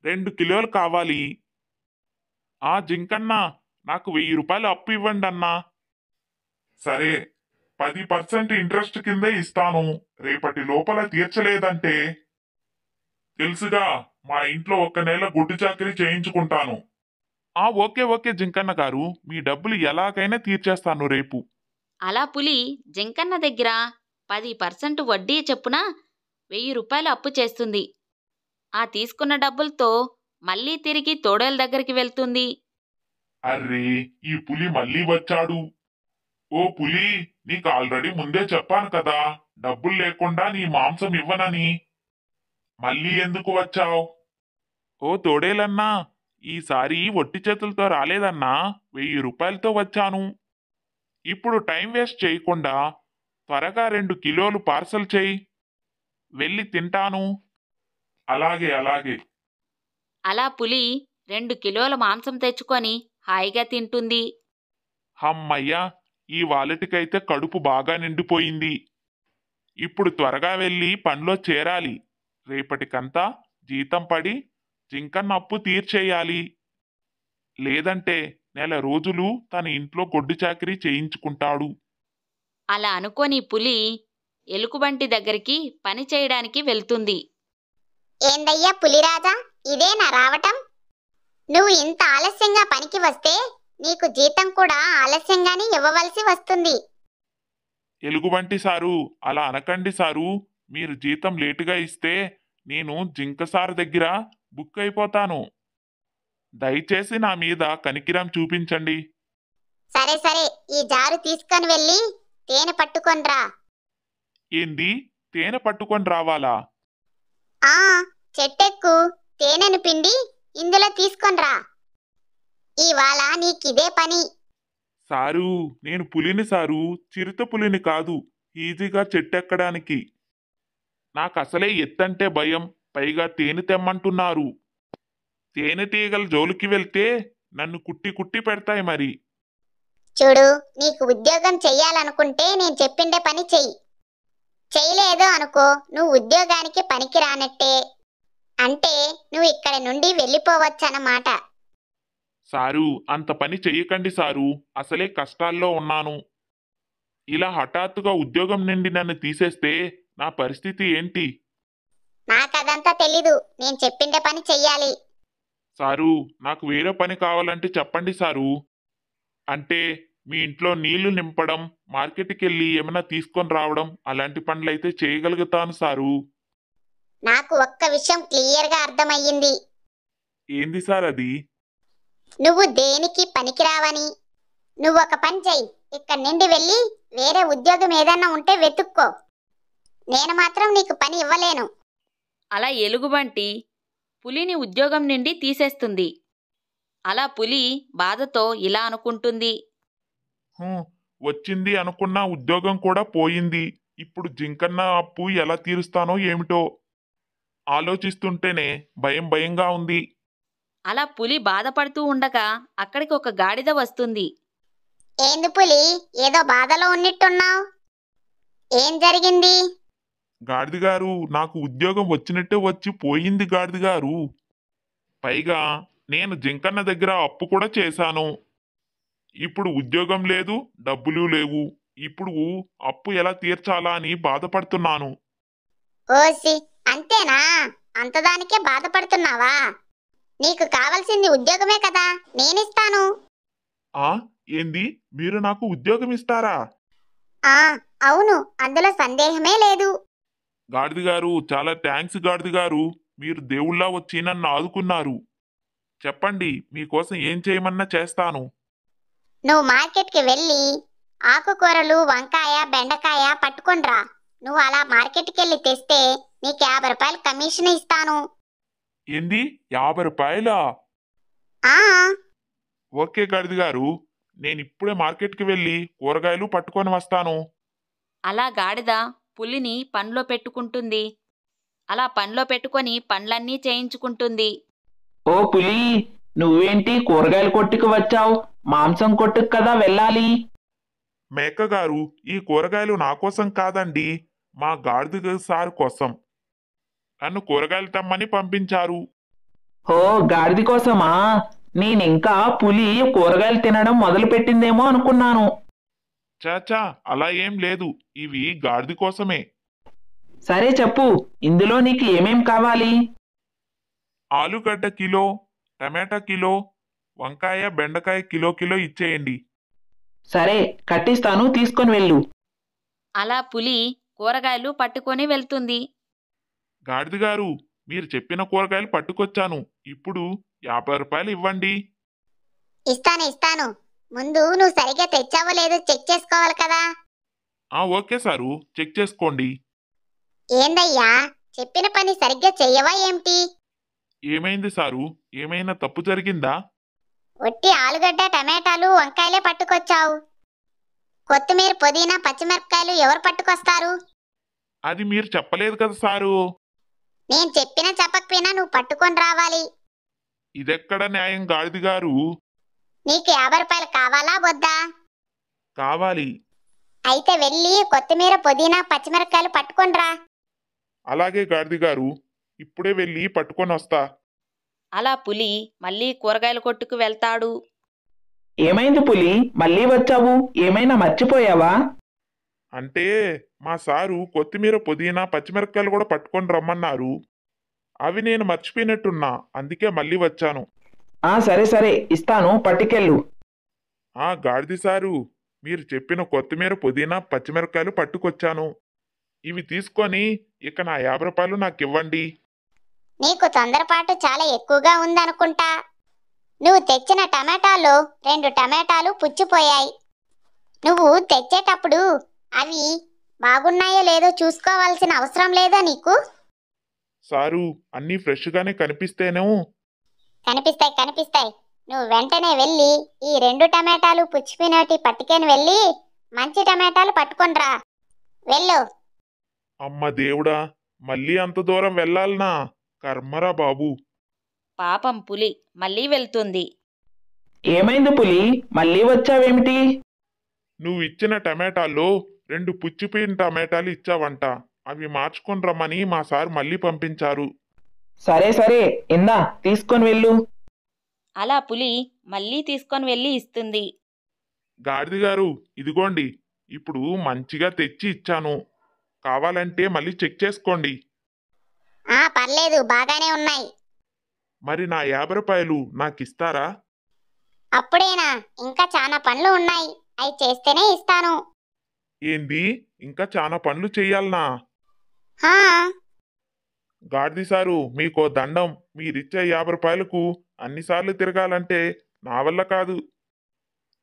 Speaker 2: 2 కిలోలు కావాలి. ఆ జింకన్నా, నాకు 1000 రూపాయలు అప్పు ఇవ్వండి అన్నా. సరే, 10% ఇంట్రెస్ట్ కిందే ఇస్తాను. రేపటి లోపల తీర్చలేదంటే తెలుసుగా, మా ఇంట్లో 1 నెల గుడ్డు చాకిరీ చేయించుకుంటాను. ఓకే ఓకే జింకన్న గారు, మీ డబ్బులు ఎలాగైనా తీర్చేస్తాను రేపు.
Speaker 1: అలా పులి జింకన్న దగ్గర 10% వడ్డీ చొప్పున 1000 రూపాయలు అప్పు చేస్తుంది. ఆ తీసుకున్న డబ్బులతో మళ్ళీ తిరిగి తోడేల దగ్గరికి వెళ్తుంది.
Speaker 2: అర్రే, ఈ పులి మళ్ళీ వచ్చాడు. ఓ పులి, నీకు ఆల్రెడీ ముందే చెప్పాను కదా, డబ్బులు లేకుండా నీ మాంసం ఇవ్వనని. మళ్ళీ ఎందుకు వచ్చావు? ఓ తోడేలన్నా, ఈసారి ఒట్టి చేతులతో రాలేదన్నా, 1000 రూపాయలతో వచ్చాను. ఇప్పుడు టైం వేస్ట్ చేయకుండా త్వరగా 2 కిలోలు పార్సల్ చేయి, వెళ్ళి తింటాను. అలాగే అలాగే.
Speaker 1: అలా పులి 2 కిలోల మాంసం తెచ్చుకొని హాయిగా తింటుంది.
Speaker 2: హమ్మయ్యా, ఈ వాలెట్కైతే కడుపు బాగా నిండిపోయింది. ఇప్పుడు త్వరగా వెళ్ళి పనిలో చేరాలి. రేపటికంతా జీతం పడి జింకన్న అప్పు తీర్చేయాలి. లేదంటే నెల రోజులు తన ఇంట్లో గొడ్డు చాకిరీ చేయించుకుంటాడు.
Speaker 1: అలా అనుకోని పులి ఎలుగుబంటి దగ్గరికి పని చేయడానికి వెళ్తుంది.
Speaker 3: ఏందయ్యా పులిరాజా, ఇదేనా రావటం? నువ్వు ఇంత ఆలస్యంగా పనికి వస్తే నీకు జీతం కూడా ఆలస్యంగానే ఇవ్వవలసి వస్తుంది.
Speaker 2: ఎలుగుబంటి సారు, అలా అనకండి సారు. మీరు జీతం లేటుగా ఇస్తే నేను జింక సార్ దగ్గర బుక్ అయిపోతాను. దయచేసి నా మీద కనికిరం చూపించండి.
Speaker 3: సరే సరే, ఈ జారు తీసుకొని వెళ్ళి తేనె పట్టుకొనిరా.
Speaker 2: ఏంది, తేనె పట్టుకొని రావాలా?
Speaker 3: ఆ, చెట్టెక్కు, తేనెను పిండి ఇందులో తీసుకొనిరా. ఇవాళ నీకిదే పని.
Speaker 2: సారు, నేను పులిని సారు, చిరుత పులిని కాదు, ఈజీగా చెట్టెక్కడానికి. నాకసలే ఎత్తంటే భయం, పైగా తేనె తెమ్మంటున్నారు. తేనెటీగల జోలికి వెళ్తే నన్ను కుట్టి కుట్టి పెడతాయి మరి.
Speaker 3: చూడు, నీకు ఉద్యోగం చెయ్యాలనుకుంటే నేను చెప్పిండే పని చెయ్యి. చెయ్యలేదు అనుకో, నువ్వు ఉద్యోగానికి పనికి రానట్టే. అంటే నువ్వు ఇక్కడి నుండి వెళ్ళిపోవచ్చన్నమాట.
Speaker 2: సారు, అంత పని చెయ్యకండి సారు, అసలే కష్టాల్లో ఉన్నాను. ఇలా హఠాత్తుగా ఉద్యోగం నుండి నన్ను తీసేస్తే నా పరిస్థితి ఏంటి?
Speaker 3: నాకదంతా తెలీదు, నేను చెప్పిండే పని చెయ్యాలి.
Speaker 2: సారు, నాకు వేరే పని కావాలంటే చెప్పండి సారు. అంటే మీ ఇంట్లో నీళ్లు నింపడం, మార్కెట్కి వెళ్ళి ఏమైనా తీసుకొని రావడం, అలాంటి పనులైతే చేయగలుగుతాను సారు.
Speaker 3: నాకు ఒక్క విషయం క్లియర్గా అర్థమయ్యింది.
Speaker 2: ఏంది సార్ అది?
Speaker 3: నువ్వు దేనికి పనికిరావని. నువ్వు ఒక పని చెయ్యి, ఇక్కడి నుండి వెళ్ళి వేరే ఉద్యోగం ఏదన్నా ఉంటే వెతుక్కో. నేను మాత్రం నీకు పని ఇవ్వలేను.
Speaker 1: అలా ఎలుగుబంటి పులిని ఉద్యోగం నుండి తీసేస్తుంది. అలా పులి బాధతో ఇలా అనుకుంటుంది.
Speaker 2: వచ్చింది అనుకున్న ఉద్యోగం కూడా పోయింది. ఇప్పుడు జింకన్న అప్పు ఎలా తీరుస్తానో ఏమిటో ఆలోచిస్తుంటేనే భయం భయంగా ఉంది.
Speaker 1: అలా పులి బాధపడుతూ ఉండగా అక్కడికి ఒక గాడిద వస్తుంది.
Speaker 3: ఏంది పులి, ఏదో బాధలో ఉన్నట్టున్నావు? ఏం జరిగింది?
Speaker 2: గాడిద గారు, నాకు ఉద్యోగం వచ్చినట్టే వచ్చి పోయింది గాడిద గారు. పైగా నేను జింకన్న దగ్గర అప్పు కూడా చేశాను. ఇప్పుడు ఉద్యోగం లేదు, డబ్బులు లేవు. ఇప్పుడు అప్పు ఎలా తీర్చాలా అని బాధపడుతున్నాను.
Speaker 3: ఓసి, అంతేనా? అంతదానికే బాధపడుతున్నావా? నీకు కావాల్సింది ఉద్యోగమే కదా, నేనిస్తాను.
Speaker 2: ఏంది, మీరు నాకు ఉద్యోగం ఇస్తారా?
Speaker 3: ఆ అవును, అందులో సందేహమే లేదు.
Speaker 2: గాడిద గారు, చాలా థ్యాంక్స్ గాడిద గారు. మీరు దేవుళ్ళా వచ్చి నన్ను ఆదుకున్నారు. చెప్పండి, మీకోసం ఏం చేయమన్నా చేస్తాను.
Speaker 3: నువ్వు మార్కెట్కి వెళ్ళి ఆకుకూరలు, వంకాయ, బెండకాయ పట్టుకొనిరా. నువ్వు అలా మార్కెట్కి వెళ్ళి తెస్తే నీకు 50 రూపాయలు కమిషన్ ఇస్తాను.
Speaker 2: ఏంది, 50 రూపాయలా?
Speaker 3: ఆ
Speaker 2: ఓకే గాడిద గారు, నేను ఇప్పుడే మార్కెట్కి వెళ్ళి కూరగాయలు పట్టుకొని వస్తాను.
Speaker 1: అలా గాడిద పులిని పనిలో పెట్టుకుంటుంది. అలా పనిలో పెట్టుకొని పనులన్నీ చేయించుకుంటుంది.
Speaker 4: ఓ పులి, నువ్వేంటి కూరగాయల కొట్టుకు వచ్చావు? మాంసం కొట్టుకు కదా వెళ్ళాలి.
Speaker 2: మేక గారు, ఈ కూరగాయలు నా కోసం కాదండి, మా గాడిద సార్ కోసం. నన్ను కూరగాయలు తెమ్మని పంపించారు.
Speaker 4: ఓ గాడిద కోసమా? నేనింకా పులి కూరగాయలు తినడం మొదలుపెట్టిందేమో అనుకున్నాను.
Speaker 2: చాచా, అలా ఏం లేదు, ఇవి గాడిద కోసమే.
Speaker 4: సరే చెప్పు, ఇందులో నీకు ఏమేం కావాలి?
Speaker 2: ఆలుగడ్డ కిలో, టమాటా కిలో, వంకాయ బెండకాయ కిలో కిలో ఇచ్చేయండి.
Speaker 4: సరే కట్టిస్తాను, తీసుకొని వెళ్ళు.
Speaker 1: అలా పులి కూరగాయలు పట్టుకొని వెళ్తుంది.
Speaker 2: గాడిద గారు, మీరు చెప్పిన కూరగాయలు పట్టుకొచ్చాను. ఇప్పుడు 50 రూపాయలు ఇవ్వండి.
Speaker 3: ఇస్తాను. ముందు నువ్వు సరిగ్గా తెచ్చావో లేదో చెక్ చేసుకోవాలి కదా.
Speaker 2: ఓకే సారు, చెక్ చేసుకోండి.
Speaker 3: ఏందయ్యా, చెప్పిన పని సరిగ్గా చెయ్యవా ఏమిటి?
Speaker 2: ఏమైంది సారు, ఏమైనా తప్పు జరిగిందా?
Speaker 3: ఒట్టి ఆలుగడ్డ, టమాటాలు, వంకాయలే పట్టుకొచ్చావు. కొత్తిమీర, పుదీనా, పచ్చిమిరపకాయలు ఎవరు పట్టుకొస్తారు?
Speaker 2: అది మీరు చెప్పలేదు కదా సారు.
Speaker 3: నేను చెప్పినా చెప్పకపోయినా నువ్వు పట్టుకొని రావాలి.
Speaker 2: ఇదెక్కడ న్యాయం గాడిద గారు?
Speaker 3: నీకు 50 రూపాయలు కావాలా వద్దా?
Speaker 2: కావాలి.
Speaker 3: అయితే వెళ్ళి కొత్తిమీర, పుదీనా, పచ్చిమిరపకాయలు పట్టుకొని రా.
Speaker 2: అలాగే గాడిద గారు, ఇప్పుడే వెళ్ళి పట్టుకొని వస్తా.
Speaker 1: అలా పులి మళ్ళీ కూరగాయల కొట్టుకు వెళ్తాడు.
Speaker 4: ఏమైంది పులి, మళ్ళీ వచ్చావు? ఏమైనా మర్చిపోయావా?
Speaker 2: అంటే మా సారు కొత్తిమీర పుదీనా పచ్చిమిరపకాయలు కూడా పట్టుకొని రమ్మన్నారు. అవి నేను మర్చిపోయినట్టున్నా, అందుకే మళ్ళీ వచ్చాను.
Speaker 4: సరే ఇస్తాను, పట్టుకెళ్ళు.
Speaker 2: గాడిద సారు, మీరు చెప్పిన కొత్తిమీర పుదీనా పచ్చిమిరపకాయలు పట్టుకొచ్చాను. ఇవి తీసుకొని ఇక నా 50 రూపాయలు నాకు ఇవ్వండి.
Speaker 3: నీకు తొందరపాటు చాలా ఎక్కువగా ఉందనుకుంటా. నువ్వు తెచ్చిన టమాటాలో 2 టమాటాలు పుచ్చిపోయాయి. నువ్వు తెచ్చేటప్పుడు అవి బాగున్నాయో లేదో చూసుకోవాల్సిన అవసరం లేదా నీకు?
Speaker 2: సారు, అన్నీ ఫ్రెష్గానే కనిపిస్తేనే.
Speaker 3: కనిపిస్తాయి. నువ్వు వెంటనే వెళ్ళి ఈ 2 టమాటాలు పుచ్చిపోయినటి పట్టుకొని వెళ్ళి మంచి టమాటాలు పట్టుకొనిరా. వెళ్ళు.
Speaker 2: అమ్మ దేవుడా, మళ్ళీ అంత దూరం వెళ్ళాలనా? కర్మరా బాబు.
Speaker 1: పాపం పులి మళ్ళీ వెళ్తుంది.
Speaker 4: ఏమైంది పులి, మళ్ళీ వచ్చావేమిటి?
Speaker 2: నువ్వు ఇచ్చిన టమాటాల్లో 2 పుచ్చిపోయిన టమాటాలు ఇచ్చావంట. అవి మార్చుకొని రమ్మని మా సార్ మళ్ళీ పంపించారు.
Speaker 4: సరే ఇందా తీసుకొని వెళ్ళు.
Speaker 1: అలా పులి మళ్ళీ తీసుకొని వెళ్ళి ఇస్తుంది.
Speaker 2: గాడిద గారు, ఇదిగోండి, ఇప్పుడు మంచిగా తెచ్చి ఇచ్చాను. కావాలంటే మళ్ళీ చెక్ చేసుకోండి.
Speaker 3: పర్లేదు, బాగానే ఉన్నాయి.
Speaker 2: మరి నా 50 రూపాయలు నాకు ఇస్తారా?
Speaker 3: అప్పుడేనా? ఇంకా చాలా పనులు ఉన్నాయి, అవి చేస్తేనే ఇస్తాను.
Speaker 2: ఏంది, ఇంకా చాలా పనులు చెయ్యాలనా?
Speaker 3: హా
Speaker 2: గాడిద సారు, మీకో దండం. మీరిచ్చే 50 రూపాయలకు అన్నిసార్లు తిరగాలంటే నా వల్ల కాదు.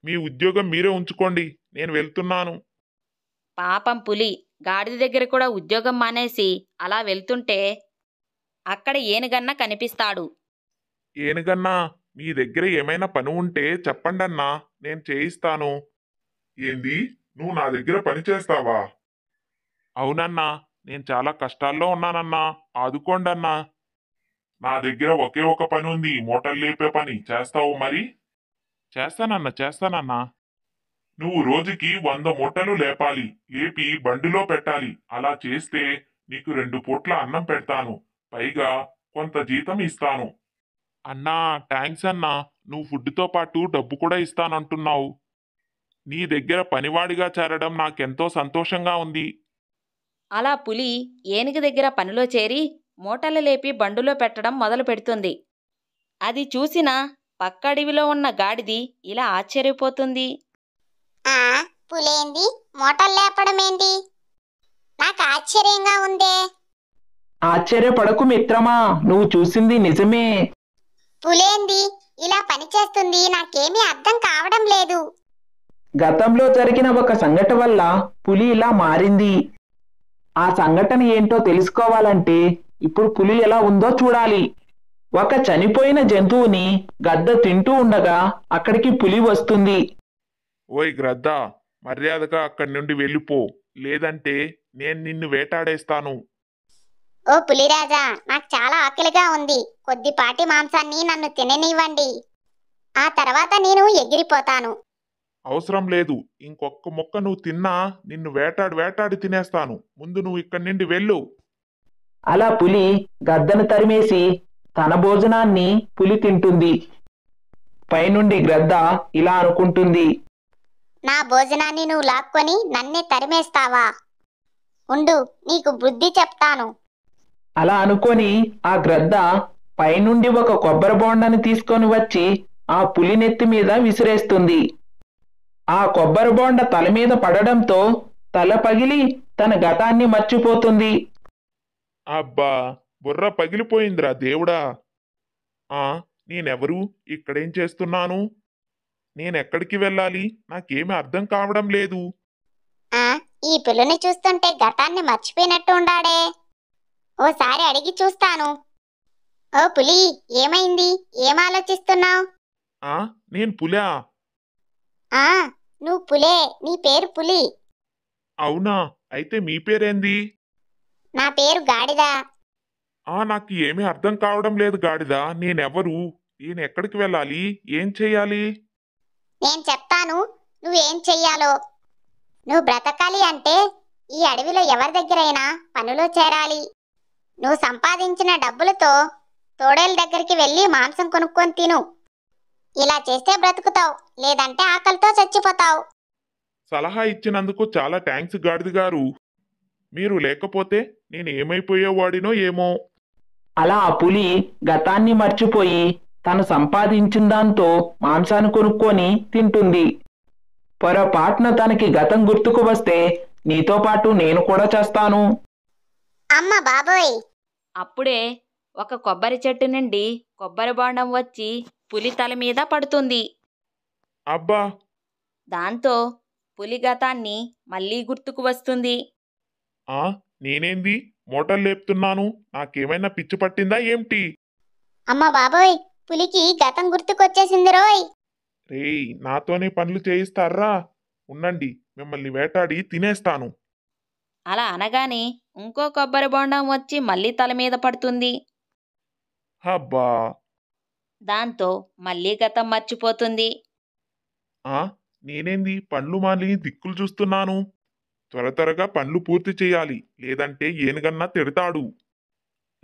Speaker 2: మీ ఉద్యోగం మీరే ఉంచుకోండి, నేను వెళ్తున్నాను.
Speaker 1: పాపం పులి గాడిద దగ్గర కూడా ఉద్యోగం మానేసి అలా వెళ్తుంటే అక్కడ ఏనుగన్న కనిపిస్తాడు.
Speaker 2: ఏనుగన్నా, మీ దగ్గర ఏమైనా పని ఉంటే చెప్పండన్నా, నేను చేయిస్తాను. ఏంది, నువ్వు నా దగ్గర పని చేస్తావా? అవునన్నా, నేను చాలా కష్టాల్లో ఉన్నానన్నా, ఆదుకోండన్నా. నా దగ్గర ఒకే ఒక పని ఉంది, మూటలు లేపే పని. చేస్తావు మరి? చేస్తానన్నా. నువ్వు రోజుకి 100 మూటలు లేపాలి, లేపి బండిలో పెట్టాలి. అలా చేస్తే నీకు 2 పూట్ల అన్నం పెడతాను, పైగా కొంత జీతం ఇస్తాను. అన్నా, థ్యాంక్స్ అన్నా. నువ్వు ఫుడ్తో పాటు డబ్బు కూడా ఇస్తానంటున్నావు. నీ దగ్గర పనివాడిగా చేరడం నాకెంతో సంతోషంగా ఉంది.
Speaker 1: అలా పులి ఏనుగు దగ్గర పనిలో చేరి మూటలు లేపి బండులో పెట్టడం మొదలు పెడుతుంది. అది చూసిన పక్క అడవిలో ఉన్న గాడిది ఇలా ఆశ్చర్యపోతుంది.
Speaker 3: పులేంది మోటార్ లేపడం ఏంటి? నాకు ఆశ్చర్యంగా ఉందే.
Speaker 4: ఆశ్చర్యపడకు మిత్రమా, నువ్వు చూసింది నిజమే.
Speaker 3: పులేంది ఇలా పనిచేస్తుంది? నాకేమీ అర్థం కావడం లేదు.
Speaker 4: గతంలో జరిగిన ఒక సంఘటన వల్ల పులి ఇలా మారింది. ఆ సంఘటన ఏంటో తెలుసుకోవాలంటే ఇప్పుడు పులి ఎలా ఉందో చూడాలి. ఒక చనిపోయిన జంతువుని గద్ద తింటూ ఉండగా అక్కడికి పులి వస్తుంది.
Speaker 2: ఓయ్ గ్రద్ద, మర్యాదగా అక్కడి నుండి వెళ్ళిపో, లేదంటే నేను నిన్ను వేటాడేస్తాను.
Speaker 3: ఓ పులిరాజా, నాకు చాలా ఆకలిగా ఉంది. కొద్దిపాటి మాంసాన్ని నన్ను తిననివ్వండి. ఆ తర్వాత నేను ఎగిరిపోతాను.
Speaker 2: అవసరం లేదు. ఇంకొక్క మొక్క నువ్వు తిన్నా నిన్ను వేటాడి తినేస్తాను. ముందు నువ్వు ఇక్కడి నుండి వెళ్ళు.
Speaker 4: అలా పులి గద్దను తరిమేసి తన భోజనాన్ని పులి తింటుంది. పైనుండి గ్రద్ద ఇలా అనుకుంటుంది,
Speaker 3: నా భోజనాన్ని నువ్వు లాక్కొని నన్నే తరిమేస్తావా? ఉండు, నీకు బుద్ధి చెప్తాను.
Speaker 4: అలా అనుకొని ఆ గ్రద్ద పైనుండి ఒక కొబ్బరి బొండాన్ని తీసుకొని వచ్చి ఆ పులి నెత్తి మీద విసిరేస్తుంది. ఆ కొబ్బరి బొండ తల మీద పడడంతో తల పగిలి తన గతాన్ని మర్చిపోతుంది.
Speaker 2: అబ్బా, బుర్ర పగిలిపోయిందిరా దేవుడా. నేనెవరు? ఇక్కడేం చేస్తున్నాను? నేనెక్కడికి వెళ్ళాలి? నాకేమీ అర్థం కావడం లేదు.
Speaker 3: ఈ పులిని చూస్తుంటే గతాన్ని మర్చిపోయినట్టు ఉండాడే. ఓసారి అడిగి చూస్తాను. ఓ పులి, ఏమైంది? ఏం ఆలోచిస్తున్నావు?
Speaker 2: నేను పులా?
Speaker 3: నువ్వు పులే. నీ పేరు పులి.
Speaker 2: అవునా? అయితే మీ పేరేంది?
Speaker 3: నా పేరు గాడిద.
Speaker 2: నాకు ఏమీ అర్థం కావడం లేదు గాడిద. నేనెవరు? నేను ఎక్కడికి వెళ్ళాలి? ఏం చెయ్యాలి?
Speaker 3: నేను చెప్తాను నువ్వేం చెయ్యాలో. నువ్వు బ్రతకాలి అంటే ఈ అడవిలో ఎవరి దగ్గరైనా పనిలో చేరాలి. నువ్వు సంపాదించిన డబ్బులతో తోడేల దగ్గరికి వెళ్ళి మాంసం కొనుక్కొని తిను. ఇలా చేస్తే బ్రతుకుతావు, లేదంటే ఆకలితో చచ్చిపోతావు.
Speaker 2: సలహా ఇచ్చినందుకు చాలా థ్యాంక్స్ గాడిద గారు. మీరు లేకపోతే నేను ఏమైపోయేవాడినో ఏమో.
Speaker 4: అలా ఆ పులి గతాన్ని మర్చిపోయి తను సంపాదించిన దాంతో మాంసాన్ని కొనుక్కొని తింటుంది. పొరపాటున తనకి గతం గుర్తుకు వస్తే నీతో పాటు నేను కూడా చేస్తాను.
Speaker 3: అమ్మ బాబోయ్!
Speaker 1: అప్పుడే ఒక కొబ్బరి చెట్టు నుండి కొబ్బరి బొండం వచ్చి పులి తల మీద పడుతుంది.
Speaker 2: అబ్బా!
Speaker 1: దాంతో పులి గతాన్ని మళ్ళీ గుర్తుకు వస్తుంది.
Speaker 2: నేనేంది మోటార్ లేపుతున్నాను? నాకేమైనా పిచ్చి పట్టిందా ఏమిటి?
Speaker 3: అమ్మ బాబోయ్! పులికి గతం గుర్తుకొచ్చేసింది రోయ్.
Speaker 2: రేయ్, నాతోనే పనులు చేయిస్తారా? ఉండండి, మిమ్మల్ని వేటాడి తినేస్తాను.
Speaker 1: అలా అనగానే ఇంకో కొబ్బరి బొండం వచ్చి మళ్ళీ తల మీద పడుతుంది.
Speaker 2: అబ్బా!
Speaker 1: దాంతో మళ్ళీ గతం మర్చిపోతుంది.
Speaker 2: నేనేంది పండ్లు మాలి దిక్కులు చూస్తున్నాను? త్వరగా పండ్లు పూర్తి చేయాలి, లేదంటే ఏనుగన్నా తిడతాడు,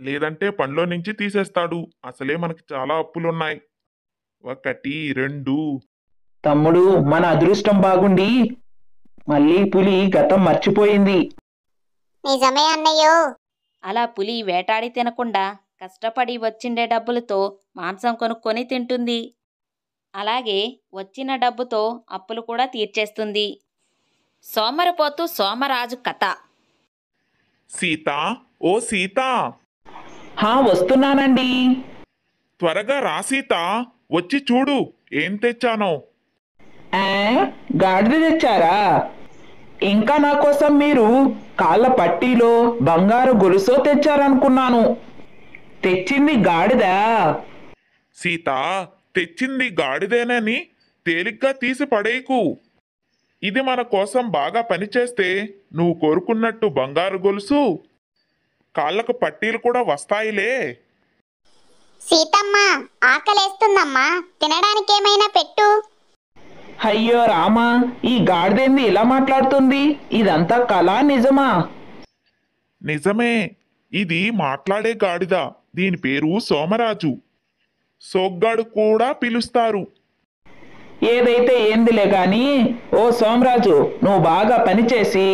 Speaker 2: లేదంటే పండ్లో నుంచి తీసేస్తాడు. అసలే మనకి చాలా అప్పులున్నాయి. 1, 2.
Speaker 4: తమ్ముడు, మన అదృష్టం బాగుండి మళ్ళీ పులి గతం మర్చిపోయింది.
Speaker 3: నిజమే అన్నయ్యో.
Speaker 1: అలా పులి వేటాడి తినకుండా కష్టపడి వచ్చిండే డబ్బులతో మాంసం కొనుక్కొని తింటుంది. అలాగే వచ్చిన డబ్బుతో అప్పులు కూడా తీర్చేస్తుంది. సోమరిపోతు సోమరాజు కథ.
Speaker 2: సీత, ఓ సీత,
Speaker 4: వస్తున్నానండి.
Speaker 2: త్వరగా రా సీత, వచ్చి చూడు ఏం తెచ్చానో.
Speaker 4: గాడిద తెచ్చారా? ఇంకా నా కోసం మీరు కాళ్ళ పట్టీలో బంగారు గొలుసో తెచ్చారనుకున్నాను. తెచ్చింది గాడిదా?
Speaker 2: సీత, తెచ్చింది గాడిదేనని తేలిగ్గా తీసి పడేయకు. ఇది మన కోసం బాగా పనిచేస్తే నువ్వు కోరుకున్నట్టు బంగారు గొలుసు, కాళ్ళకు పట్టీలు కూడా వస్తాయిలే.
Speaker 3: సీతమ్మ, ఆకలేస్తుందమ్మా, తినడానికి ఏమైనా పెట్టు.
Speaker 4: అయ్యో రామా, ఈ గాడిదేంది ఇలా మాట్లాడుతుంది? ఇదంతా కళ నిజమా?
Speaker 2: నిజమే, ఇది మాట్లాడే గాడిద. దీని పేరు సోమరాజు, సోగ్గాడు కూడా పిలుస్తారు.
Speaker 4: ఏదైతే ఏందిలే గాని, ఓ సోమరాజు, నువ్వు బాగా పనిచేసి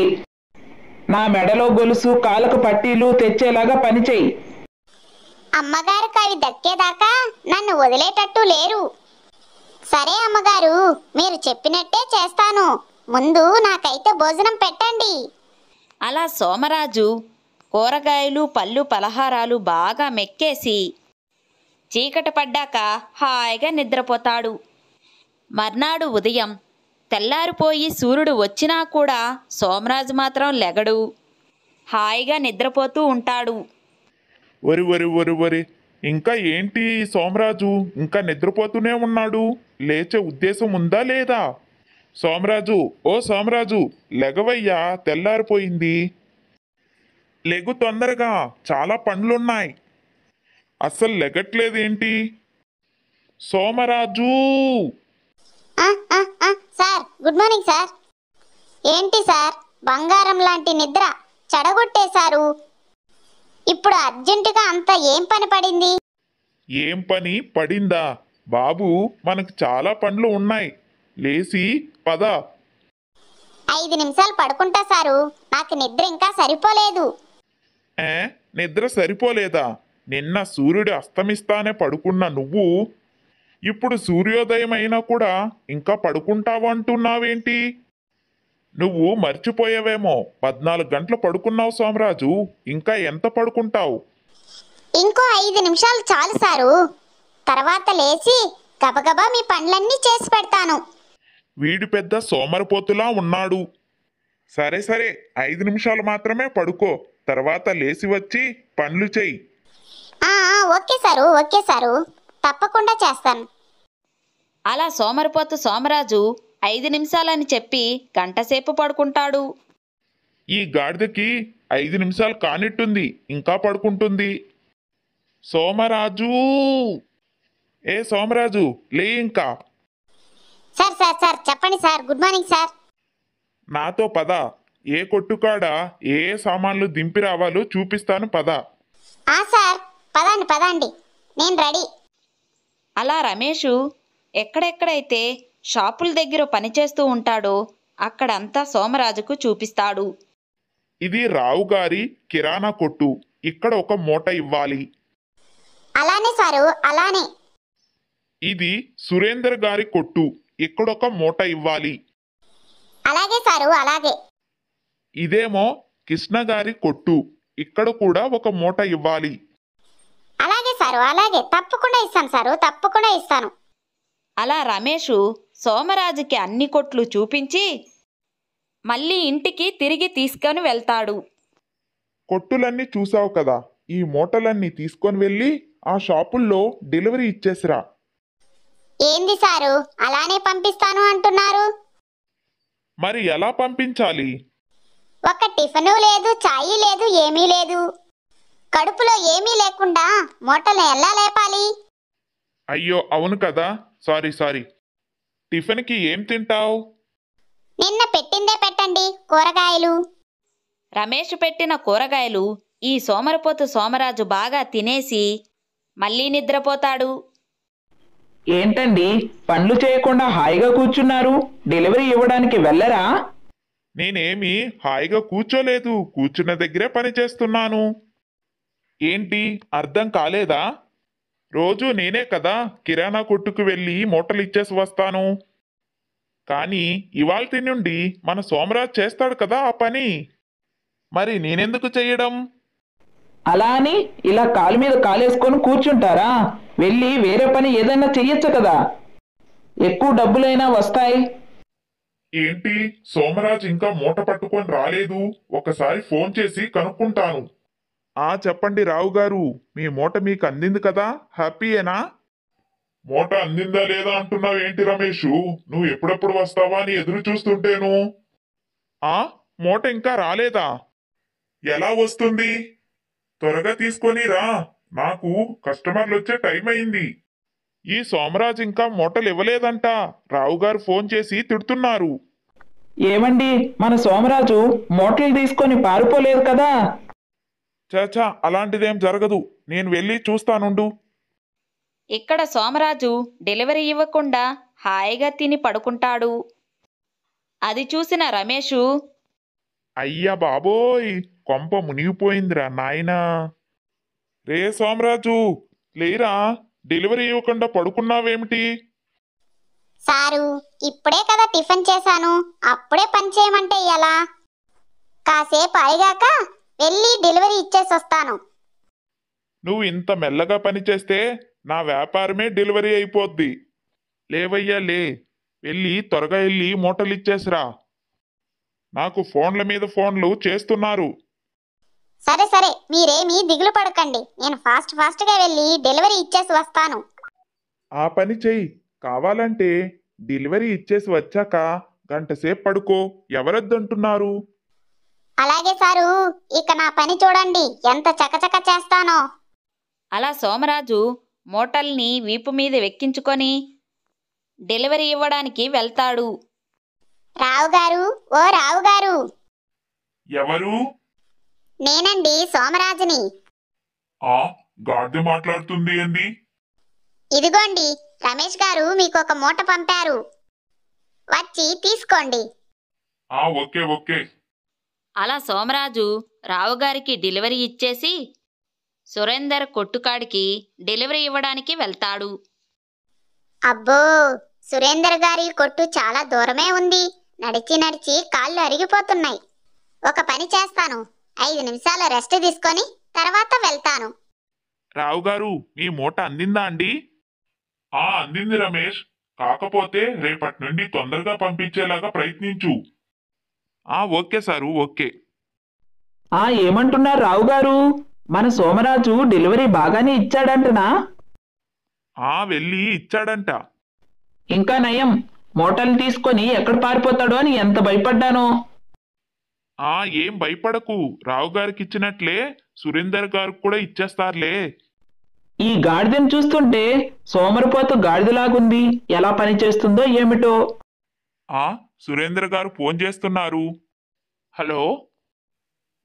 Speaker 4: నా మెడలో గొలుసు కాళ్ళకు పట్టీలు తెచ్చేలాగా పనిచేయి.
Speaker 3: అమ్మగారికి అవి దక్కేదాకా నన్ను వదిలేటట్టు లేరు. సరే అమ్మగారు, మీరు చెప్పినట్టే చేస్తాను. ముందు నాకైతే భోజనం పెట్టండి.
Speaker 1: అలా సోమరాజు కూరగాయలు పళ్ళు పలహారాలు బాగా మెక్కేసి చీకటి పడ్డాక హాయిగా నిద్రపోతాడు. మర్నాడు ఉదయం తెల్లారిపోయి సూర్యుడు వచ్చినా కూడా సోమరాజు మాత్రం లెగడు. హాయిగా నిద్రపోతూ ఉంటాడు.
Speaker 2: వరి వరి వరి వరి ఇంకా ఏంటి సోమరాజు ఇంకా నిద్రపోతూనే ఉన్నాడు? లేచే ఉద్దేశం ఉందా లేదా? సోమరాజు, ఓ సోమరాజు, లెగవయ్యా, తెల్లారిపోయింది. లెగు తొందరగా, చాలా పనులున్నాయి. అస్సలు లెగట్లేదేంటి? Somaraju!
Speaker 3: Sir, good morning sir. ఏంటి సార్, బంగారం లాంటి నిద్ర చెడగొట్టేశారు. ఇప్పుడు అర్జెంటుగా అంతా ఏం పని పడింది?
Speaker 2: ఏం పని పడిందా? బాబు, మనకు చాలా పనులు ఉన్నాయి. లేచి పద.
Speaker 3: 5 నిమిషాలు పడుకుంటా సారు, నాకు నిద్ర ఇంకా సరిపోలేదు.
Speaker 2: నిద్ర సరిపోలేదా? నిన్న సూర్యుడు అస్తమిస్తానే పడుకున్న నువ్వు ఇప్పుడు సూర్యోదయం అయినా కూడా ఇంకా పడుకుంటావు అంటున్నావేంటి? నువ్వు మర్చిపోయావేమో, 14 గంటలు పడుకున్నావు సోమరాజు. ఇంకా ఎంత పడుకుంటావు?
Speaker 3: ఇంకో 5 నిమిషాలు చాలు సారు, తర్వాత లేచి గబగబా మీ పనులన్నీ చేసి పెడతాను.
Speaker 2: వీడి పెద్ద సోమరిపోతులా ఉన్నాడు. సరే సరే, 5 నిమిషాలు మాత్రమే పడుకో, తర్వాత లేచి వచ్చి పనులు చెయ్యి.
Speaker 3: ఓకే సారు, ఓకే సారు, తప్పకుండా చేస్తాను.
Speaker 1: అలా సోమరిపోతు సోమరాజు 5 నిమిషాలని చెప్పి గంటసేపు పడుకుంటాడు.
Speaker 2: ఈ గాడిదకి 5 నిమిషాలు కానిట్టుంది, ఇంకా పడుకుంటుంది. సోమరాజు! ఏ సోమరాజు, లే ఇంకా.
Speaker 3: సార్ సార్ సార్ చెప్పండి సార్. Good morning sir.
Speaker 2: నాతో పద. ఏ కొట్టుకాడ ఏ సామాన్లు దింపి రావాలో చూపిస్తాను, పద.
Speaker 3: సార్, పదండి పదండి, నేను రెడీ.
Speaker 1: అలా రమేషు ఎక్కడెక్కడైతే షాపుల దగ్గర పనిచేస్తూ ఉంటాడో అక్కడంతా సోమరాజుకు చూపిస్తాడు.
Speaker 2: ఇది రావు గారి కిరాణా కొట్టు, ఇక్కడ ఒక మూట ఇవ్వాలి.
Speaker 3: అలానే సారు, అలానే.
Speaker 2: ఇది సురేందర్ గారి కొట్టు, ఇక్కడొక మూట ఇవ్వాలి.
Speaker 3: అలాగే సారు, అలాగే.
Speaker 2: ఇదేమో కృష్ణ గారి కొట్టు, ఇక్కడ కూడా ఒక మూట ఇవ్వాలి.
Speaker 3: అలాగే సారు, అలాగే, తప్పకుండా ఇస్తాను సారు, తప్పకుండా ఇస్తాను.
Speaker 1: అలా రమేషు సోమరాజుకి అన్ని కొట్లు చూపించి మళ్ళీ ఇంటికి తిరిగి తీసుకొని వెళ్తాడు.
Speaker 2: కొట్టులన్నీ చూసావు కదా, ఈ మూటలన్నీ తీసుకొని వెళ్ళి ఆ షాపుల్లో డెలివరీ ఇచ్చేసిరా.
Speaker 3: ఏంది సారు, అలానే పంపిస్తాను అంటున్నారు?
Speaker 2: మరి ఎలా పంపించాలి?
Speaker 3: ఒక టిఫిను లేదు, చాయ్ లేదు, ఏమీ లేదు. కడుపులో ఏమీ లేకుండా మూటలు ఎలా లేపాలి?
Speaker 2: అయ్యో అవును కదా, సారీ. టిఫిన్కి ఏం తింటావు?
Speaker 3: నిన్న పెట్టిందే పెట్టండి, కూరగాయలు.
Speaker 1: రమేష్ పెట్టిన కూరగాయలు ఈ సోమరిపోతు సోమరాజు బాగా తినేసి మళ్ళీ నిద్రపోతాడు.
Speaker 4: ఏంటండి, పనులు చేయకుండా హాయిగా కూర్చున్నారు? డెలివరీ ఇవ్వడానికి వెళ్ళరా?
Speaker 2: నేనేమి హాయిగా కూర్చోలేదు, కూర్చున్న దగ్గరే పని చేస్తున్నాను. ఏంటి, అర్థం కాలేదా? రోజు నేనే కదా కిరాణా కొట్టుకు వెళ్ళి మూటలు ఇచ్చేసి వస్తాను. కానీ ఇవాల్టి నుండి మన సోమరాజ్ చేస్తాడు కదా ఆ పని. మరి నేనెందుకు చెయ్యడం?
Speaker 4: అలా అని ఇలా కాలు మీద కాలేసుకొని కూర్చుంటారా? వెళ్ళి వేరే పని ఏదైనా చెయ్యొచ్చు కదా, ఎక్కువ డబ్బులైనా వస్తాయి.
Speaker 2: ఏంటి, సోమరాజ్ ఇంకా మూట పట్టుకొని రాలేదు? ఒకసారి ఫోన్ చేసి కనుక్కుంటాను. చెప్పండి రావు గారు, మీ మూట మీకు అందింది కదా, హ్యాపీయేనా? మూట అందిందా లేదా అంటున్నావు ఏంటి రమేషు? నువ్వు ఎప్పుడెప్పుడు వస్తావా అని ఎదురు చూస్తుంటేను. మూట ఇంకా రాలేదా? ఎలా వస్తుంది? త్వరగా తీసుకొని రా, నాకు కస్టమర్లు వచ్చే టైం అయింది. ఈ సోమరాజ్ ఇంకా మూటలు ఇవ్వలేదంట, రావుగారు ఫోన్ చేసి తిడుతున్నారు.
Speaker 4: ఏమండి, మన సోమరాజు మూటలు తీసుకొని పారిపోలేదు కదా?
Speaker 2: చాచా, అలాంటిదేం జరగదు, నేను వెళ్ళి చూస్తానుండు.
Speaker 1: ఇక్కడ సోమరాజు డెలివరీ ఇవ్వకుండా హాయిగా తిని పడుకుంటాడు. అది చూసిన రమేషు,
Speaker 2: అయ్యా బాబోయ్, కొంప మునిగిపోయిందిరా నాయనా. రే సోమరాజు, లేరా, డెలివరీ ఇవ్వకుండా పడుకున్నావేమిటి?
Speaker 3: సారు, ఇప్పుడే కదా టిఫిన్ చేశాను, అప్పుడే పని చేయమంటే ఎలా? కాసేపు అయిగాక వెళ్ళి డెలివరీ ఇచ్చేసి వస్తాను.
Speaker 2: నువ్వు ఇంత మెల్లగా పని చేస్తే నా వ్యాపారమే డెలివరీ అయిపోద్ది. లేవయ్యా లే, వెళ్ళి త్వరగా వెళ్ళి మూటలు ఇచ్చేసిరా. నాకు ఫోన్ల మీద ఫోన్లు చేస్తున్నారు.
Speaker 3: సరే సరే, మీరేమీ దిగులు పడకండి, నేను ఫాస్ట్గా వెళ్ళి డెలివరీ ఇచ్చేసి వస్తాను.
Speaker 2: ఆ పని చెయ్యి. కావాలంటే డెలివరీ ఇచ్చేసి వచ్చాక గంటసేపు పడుకో, ఎవరొద్దంటున్నారు?
Speaker 3: అలాగే సారు, ఇక నా పని చూడండి ఎంత చకచక చేస్తానో.
Speaker 1: అలా సోమరాజు మూటల్ని వీపు మీద వెక్కించుకొని డెలివరీ ఇవ్వడానికి వెళ్తాడు.
Speaker 3: రావుగారు, ఓ రావుగారు!
Speaker 2: ఎవరు?
Speaker 3: నేనండి, సోమరాజుని.
Speaker 2: ఆ గాడిద మాట్లాడుతుంది ఏంది?
Speaker 3: ఇదిగోండి, రమేష్ గారు మీకు ఒక మూట పంపారు, వచ్చి తీసుకోండి.
Speaker 2: Okay okay.
Speaker 1: అలా సోమరాజు రావుగారికి డెలివరీ ఇచ్చేసి సురేందర్ కొట్టుకాడికి డెలివరీ ఇవ్వడానికి వెళ్తాడు.
Speaker 3: అబ్బో, సురేందర్ గారి కొట్టు చాలా దూరమే ఉంది. నడిచి నడిచి కాళ్ళు అరిగిపోతున్నాయి. ఒక పని చేస్తాను, 5 నిమిషాలు రెస్ట్ తీసుకొని తర్వాత వెళ్తాను.
Speaker 2: రావు గారు, మీ మూట అందిందా అండి? అందింది రమేష్. కాకపోతే రేపటి నుండి తొందరగా పంపించేలాగా ప్రయత్నించు. Okay sir, okay.
Speaker 4: ఏమంటున్నారు రావు గారు? మన సోమరాజు డెలివరీ బాగానే ఇచ్చాడంటనా?
Speaker 2: వెళ్ళి ఇచ్చాడంట.
Speaker 4: ఇంకా నయం, మూటలు తీసుకొని ఎక్కడ పారిపోతాడో అని ఎంత భయపడ్డానో.
Speaker 2: ఏం భయపడకు, రావు గారికి ఇచ్చినట్లే సురేందర్ గారికి కూడా ఇచ్చేస్తారులే.
Speaker 4: ఈ గాడిదను చూస్తుంటే సోమరిపోతు గాడిదలాగుంది, ఎలా పని చేస్తుందో ఏమిటో.
Speaker 2: సురేందర్ గారు ఫోన్ చేస్తున్నారు. హలో,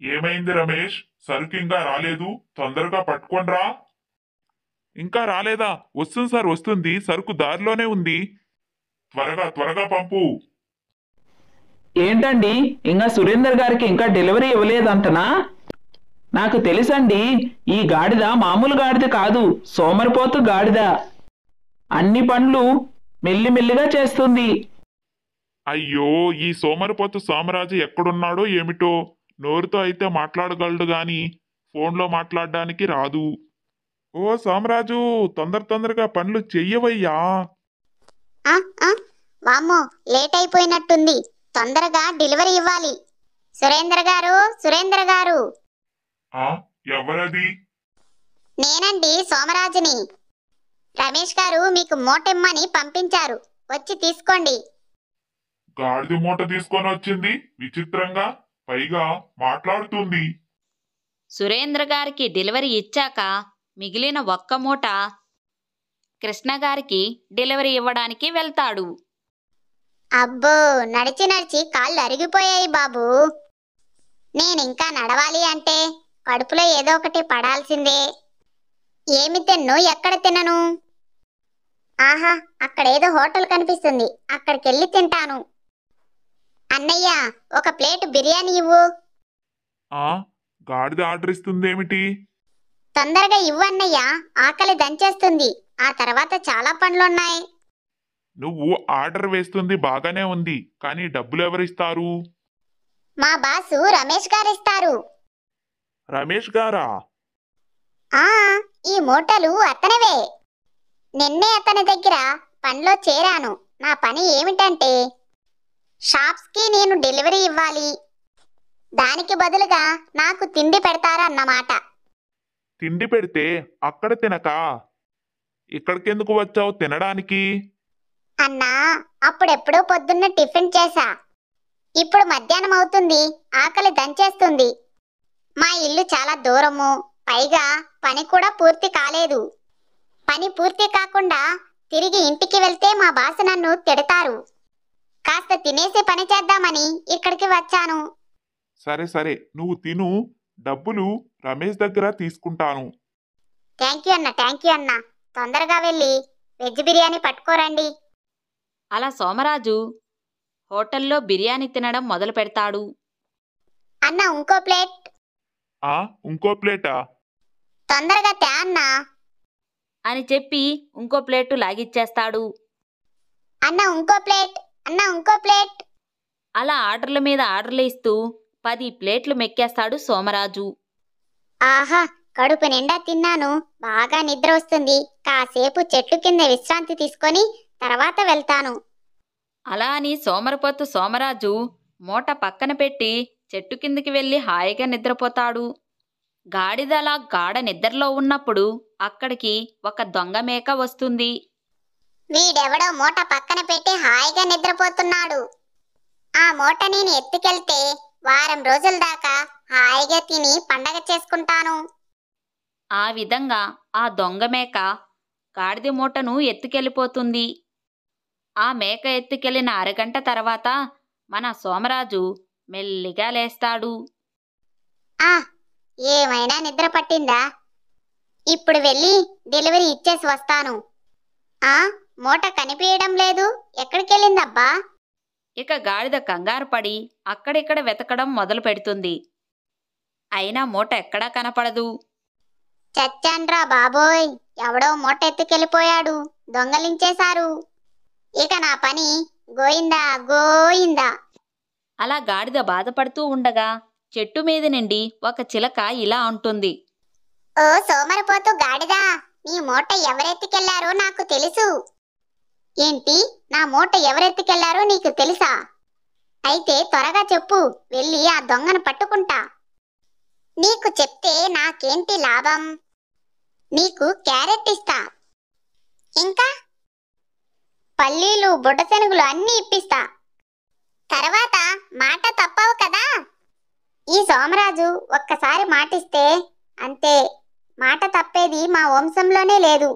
Speaker 2: ఏమైంది రమేష్? సరుకు ఇంకా రాలేదు, తొందరగా పట్టుకోనరా. ఇంకా రాలేదా? వస్తుంది సార్, వస్తుంది. సరుకు దారిలోనే ఉంది. త్వరగా పంపు.
Speaker 4: ఏంటండి, ఇంకా సురేందర్ గారికి ఇంకా డెలివరీ ఇవ్వలేదంటనా? నాకు తెలుసండి, ఈ గాడిద మామూలు గాడిద కాదు, సోమరిపోతు గాడిద. అన్ని పనులు మెల్లిమెల్లిగా చేస్తుంది.
Speaker 2: అయ్యో, ఈ సోమరిపోతు సోమరాజు ఎక్కడున్నాడో ఏమిటో. నోరుతో అయితే మాట్లాడగలడు గాని ఫోన్లో మాట్లాడడానికి రాదు. ఓ సోమరాజు, తొందరగా పనులు చెయ్యవయ్యా.
Speaker 3: వామ్మో, లేట్ అయిపోయినట్టుంది, తొందరగా డెలివరీ ఇవ్వాలి. సురేందర్ గారు!
Speaker 2: ఎవరది?
Speaker 3: నేనండి, సోమరాజుని. రమేష్ గారు మీకు మూటెమ్మని పంపించారు, వచ్చి తీసుకోండి.
Speaker 2: గాడిద మూట తీసుకొని వచ్చింది, విచిత్రంగా, పైగా మాట్లాడుతుంది.
Speaker 1: సురేంద్ర గారికి డెలివరీ ఇచ్చాక మిగిలిన ఒక్క మూట కృష్ణ గారికి డెలివరీ ఇవ్వడానికి వెళ్తాడు.
Speaker 3: అబ్బో, నడిచి నడిచి కాళ్ళు అరిగిపోయాయి బాబు. నేనింకా నడవాలి అంటే కడుపులో ఏదో ఒకటి పడాల్సిందే. ఏమి తిన్ను, ఎక్కడ తినను? ఆహా, అక్కడేదో హోటల్ కనిపిస్తుంది, అక్కడికెళ్ళి తింటాను. అన్నయ్య, ఒక ప్లేట్ బిర్యానీ ఇవ్వు.
Speaker 2: గాడిద ఆర్డర్ ఇస్తుందేమిటి?
Speaker 3: తొందరగా ఇవ్వు అన్నయ్య, ఆకలి దంచేస్తుంది. ఆ తర్వాత చాలా పనులున్నాయి.
Speaker 2: నువ్వు ఆర్డర్ వేస్తుంది బాగానే ఉంది, కానీ డబ్బులు ఎవరిస్తారు?
Speaker 3: మా బాసు రమేష్ గారిస్తారు.
Speaker 2: రమేష్ గారా?
Speaker 3: ఈ మూటలు అతనివే. నిన్నే అతని దగ్గర పనిలో చేరాను. నా పని ఏమిటంటే షాప్స్కి నేను డెలివరీ ఇవ్వాలి. దానికి బదులుగా నాకు తిండి పెడతారన్నమాట.
Speaker 2: తిండి పెడితే అక్కడ తినక ఇక్కడికెందుకు వచ్చావు తినడానికి?
Speaker 3: అన్నా, అప్పుడెప్పుడో పొద్దున్న టిఫిన్ చేశా. ఇప్పుడు మధ్యాహ్నం అవుతుంది, ఆకలి దంచేస్తుంది. మా ఇల్లు చాలా దూరము, పైగా పని కూడా పూర్తి కాలేదు. పని పూర్తి కాకుండా తిరిగి ఇంటికి వెళ్తే మా బాస్ నన్ను తిడతారు. కాస్త తినేసి పని చేద్దామని ఇక్కడికి వచ్చాను.
Speaker 2: సరే, నువ్వు తిను, డబ్బులు రమేష్ దగ్గర తీసుకుంటాను.
Speaker 3: థ్యాంక్ యూ అన్న. తొందరగా వెళ్ళి వెజ్ బిర్యానీ పట్టుకోరండి.
Speaker 1: అలా సోమరాజు హోటల్లో బిర్యానీ తినడం మొదలు పెడతాడు.
Speaker 3: అన్న, ఇంకో ప్లేట్.
Speaker 2: ఇంకో ప్లేటా?
Speaker 3: తొందరగా తే అన్నా
Speaker 1: అని చెప్పి ఇంకో ప్లేటు లాగిచ్చేస్తాడు.
Speaker 3: అన్న ఇంకో ప్లేట్, అన్న ఇంకో ప్లేట్.
Speaker 1: అలా ఆర్డర్ల మీద ఆర్డర్లు ఇస్తూ 10 ప్లేట్లు మెక్కేస్తాడు సోమరాజు.
Speaker 3: ఆహా, కడుపు నిండా తిన్నాను, బాగా నిద్ర వస్తుంది. కాసేపు చెట్టు కింద విశ్రాంతి తీసుకొని తర్వాత వెళ్తాను.
Speaker 1: అలా అని సోమరపోతు సోమరాజు మూట పక్కన పెట్టి చెట్టు కిందికి వెళ్ళి హాయిగా నిద్రపోతాడు. గాడిద అలా గాఢ నిద్రలో ఉన్నప్పుడు అక్కడికి ఒక దొంగ మేక వస్తుంది.
Speaker 3: వీడెవడో మూట పక్కన పెట్టి హాయిగా నిద్రపోతున్నాడు. ఆ మూట నేను ఎత్తుకెళ్తే వారం రోజుల దాకా హాయిగా తిని పండగ చేసుకుంటాను.
Speaker 1: ఆ విధంగా ఆ దొంగ మేక గాడిద మూటను ఎత్తుకెళ్ళిపోతుంది. ఆ మేక ఎత్తుకెళ్ళిన అరగంట తర్వాత మన సోమరాజు మెల్లిగా లేస్తాడు.
Speaker 3: ఆ, ఏమైనా నిద్ర పట్టిందా? ఇప్పుడు వెళ్ళి డెలివరీ ఇచ్చేసి వస్తాను. ఆ, మూట కనిపించడం లేదు, ఎక్కడికెళ్ళిందబ్బా?
Speaker 1: ఇక గాడిద కంగారు పడి అక్కడిక్కడ వెతకడం మొదలు పెడుతుంది. అయినా మూట ఎక్కడా కనపడదు.
Speaker 3: చచ్చాన్రా బాబోయ్, ఎవడో మూట ఎత్తుకెళ్ళిపోయాడు, దొంగలించేశారు. ఇక నా పని గోయిందా గోయిందా.
Speaker 1: అలా గాడిద బాధపడుతూ ఉండగా చెట్టు మీద నుండి ఒక చిలక ఇలా అంటుంది.
Speaker 3: ఓ సోమరిపోతు గాడిదా, నీ మూట ఎవరెత్తుకెళ్లారో నాకు తెలుసు. ఏంటి, నా మూట ఎవరెత్తుకెళ్లారో నీకు తెలుసా? అయితే త్వరగా చెప్పు, వెళ్ళి ఆ దొంగను పట్టుకుంటా. నీకు చెప్తే నాకేంటి లాభం? నీకు క్యారెట్ ఇస్తా, ఇంకా పల్లీలు బుడ్డశనుగులు అన్నీ ఇప్పిస్తా. తర్వాత మాట తప్పవు కదా. ఈ సోమరాజు ఒక్కసారి మాటిస్తే అంతే, మాట తప్పేది మా వంశంలోనే లేదు.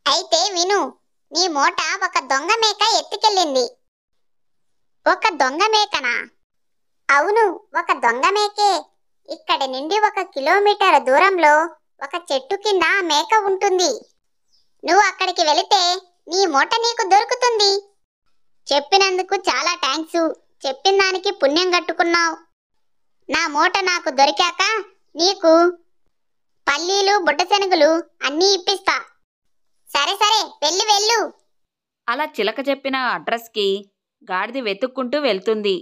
Speaker 3: అయితే విను, నీ మూట ఒక దొంగ మేక ఎత్తుకెళ్ళింది. ఒక దొంగ మేకనా? అవును, ఒక దొంగ మేకే. ఇక్కడి నుండి 1 కిలోమీటర్ దూరంలో ఒక చెట్టు కింద మేక ఉంటుంది. నువ్వు అక్కడికి వెళితే నీ మూట నీకు దొరుకుతుంది. చెప్పినందుకు చాలా థ్యాంక్స్, చెప్పిన దానికి పుణ్యం కట్టుకున్నావు. నా మూట నాకు దొరికాక నీకు పల్లీలు బుడ్డశనుగులు అన్నీ ఇప్పిస్తా. సరే సరే, వెళ్ళు.
Speaker 1: అలా చిలక చెప్పిన అడ్రస్కి గాడిద వెతుక్కుంటూ వెళ్తుంది.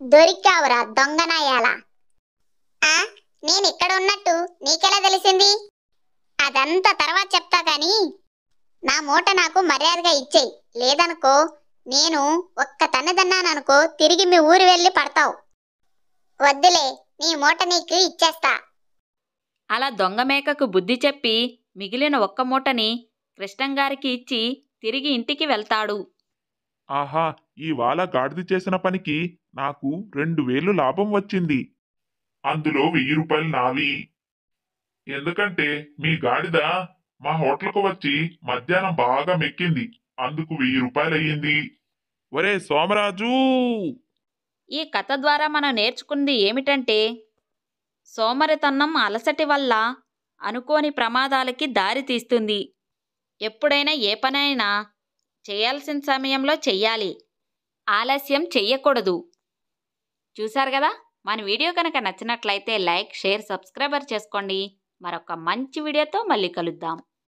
Speaker 3: దొరికావురా దొంగనాయాల. నేను ఇక్కడ ఉన్నట్టు నీకెలా తెలిసింది? అదంతా తర్వాత చెప్తా గాని నా మూట నాకు మర్యాదగా ఇచ్చేయి, లేదనుకో నేను ఒక్క తన్నదన్నాననుకో తిరిగి మీ ఊరు వెళ్ళి పడతావు. వద్దులే, నీ మూట నీకు ఇచ్చేస్తా.
Speaker 1: అలా దొంగ మేకకు బుద్ధి చెప్పి మిగిలిన 1 మూటని కృష్ణంగారికి ఇచ్చి తిరిగి ఇంటికి వెళ్తాడు.
Speaker 2: ఆహా, ఇవాళ గాడిద చేసిన పనికి నాకు 2000 లాభం వచ్చింది. అందులో 1000 రూపాయలు నావి. ఎందుకంటే మీ గాడిద మా హోటల్కు వచ్చి మధ్యాహ్నం బాగా మెక్కింది, అందుకు 1000 రూపాయలు అయ్యింది. ఒరే సోమరాజు!
Speaker 1: ఈ కథ ద్వారా మనం నేర్చుకున్నది ఏమిటంటే, సోమరితనం అలసటి వల్ల అనుకోని ప్రమాదాలకి దారి తీస్తుంది. ఎప్పుడైనా ఏ పనైనా చేయాల్సిన సమయంలో చెయ్యాలి, ఆలస్యం చెయ్యకూడదు. చూశారు కదా, మన వీడియో కనుక నచ్చినట్లయితే లైక్, షేర్, సబ్స్క్రైబర్ చేసుకోండి. మరొక మంచి వీడియోతో మళ్ళీ కలుద్దాం.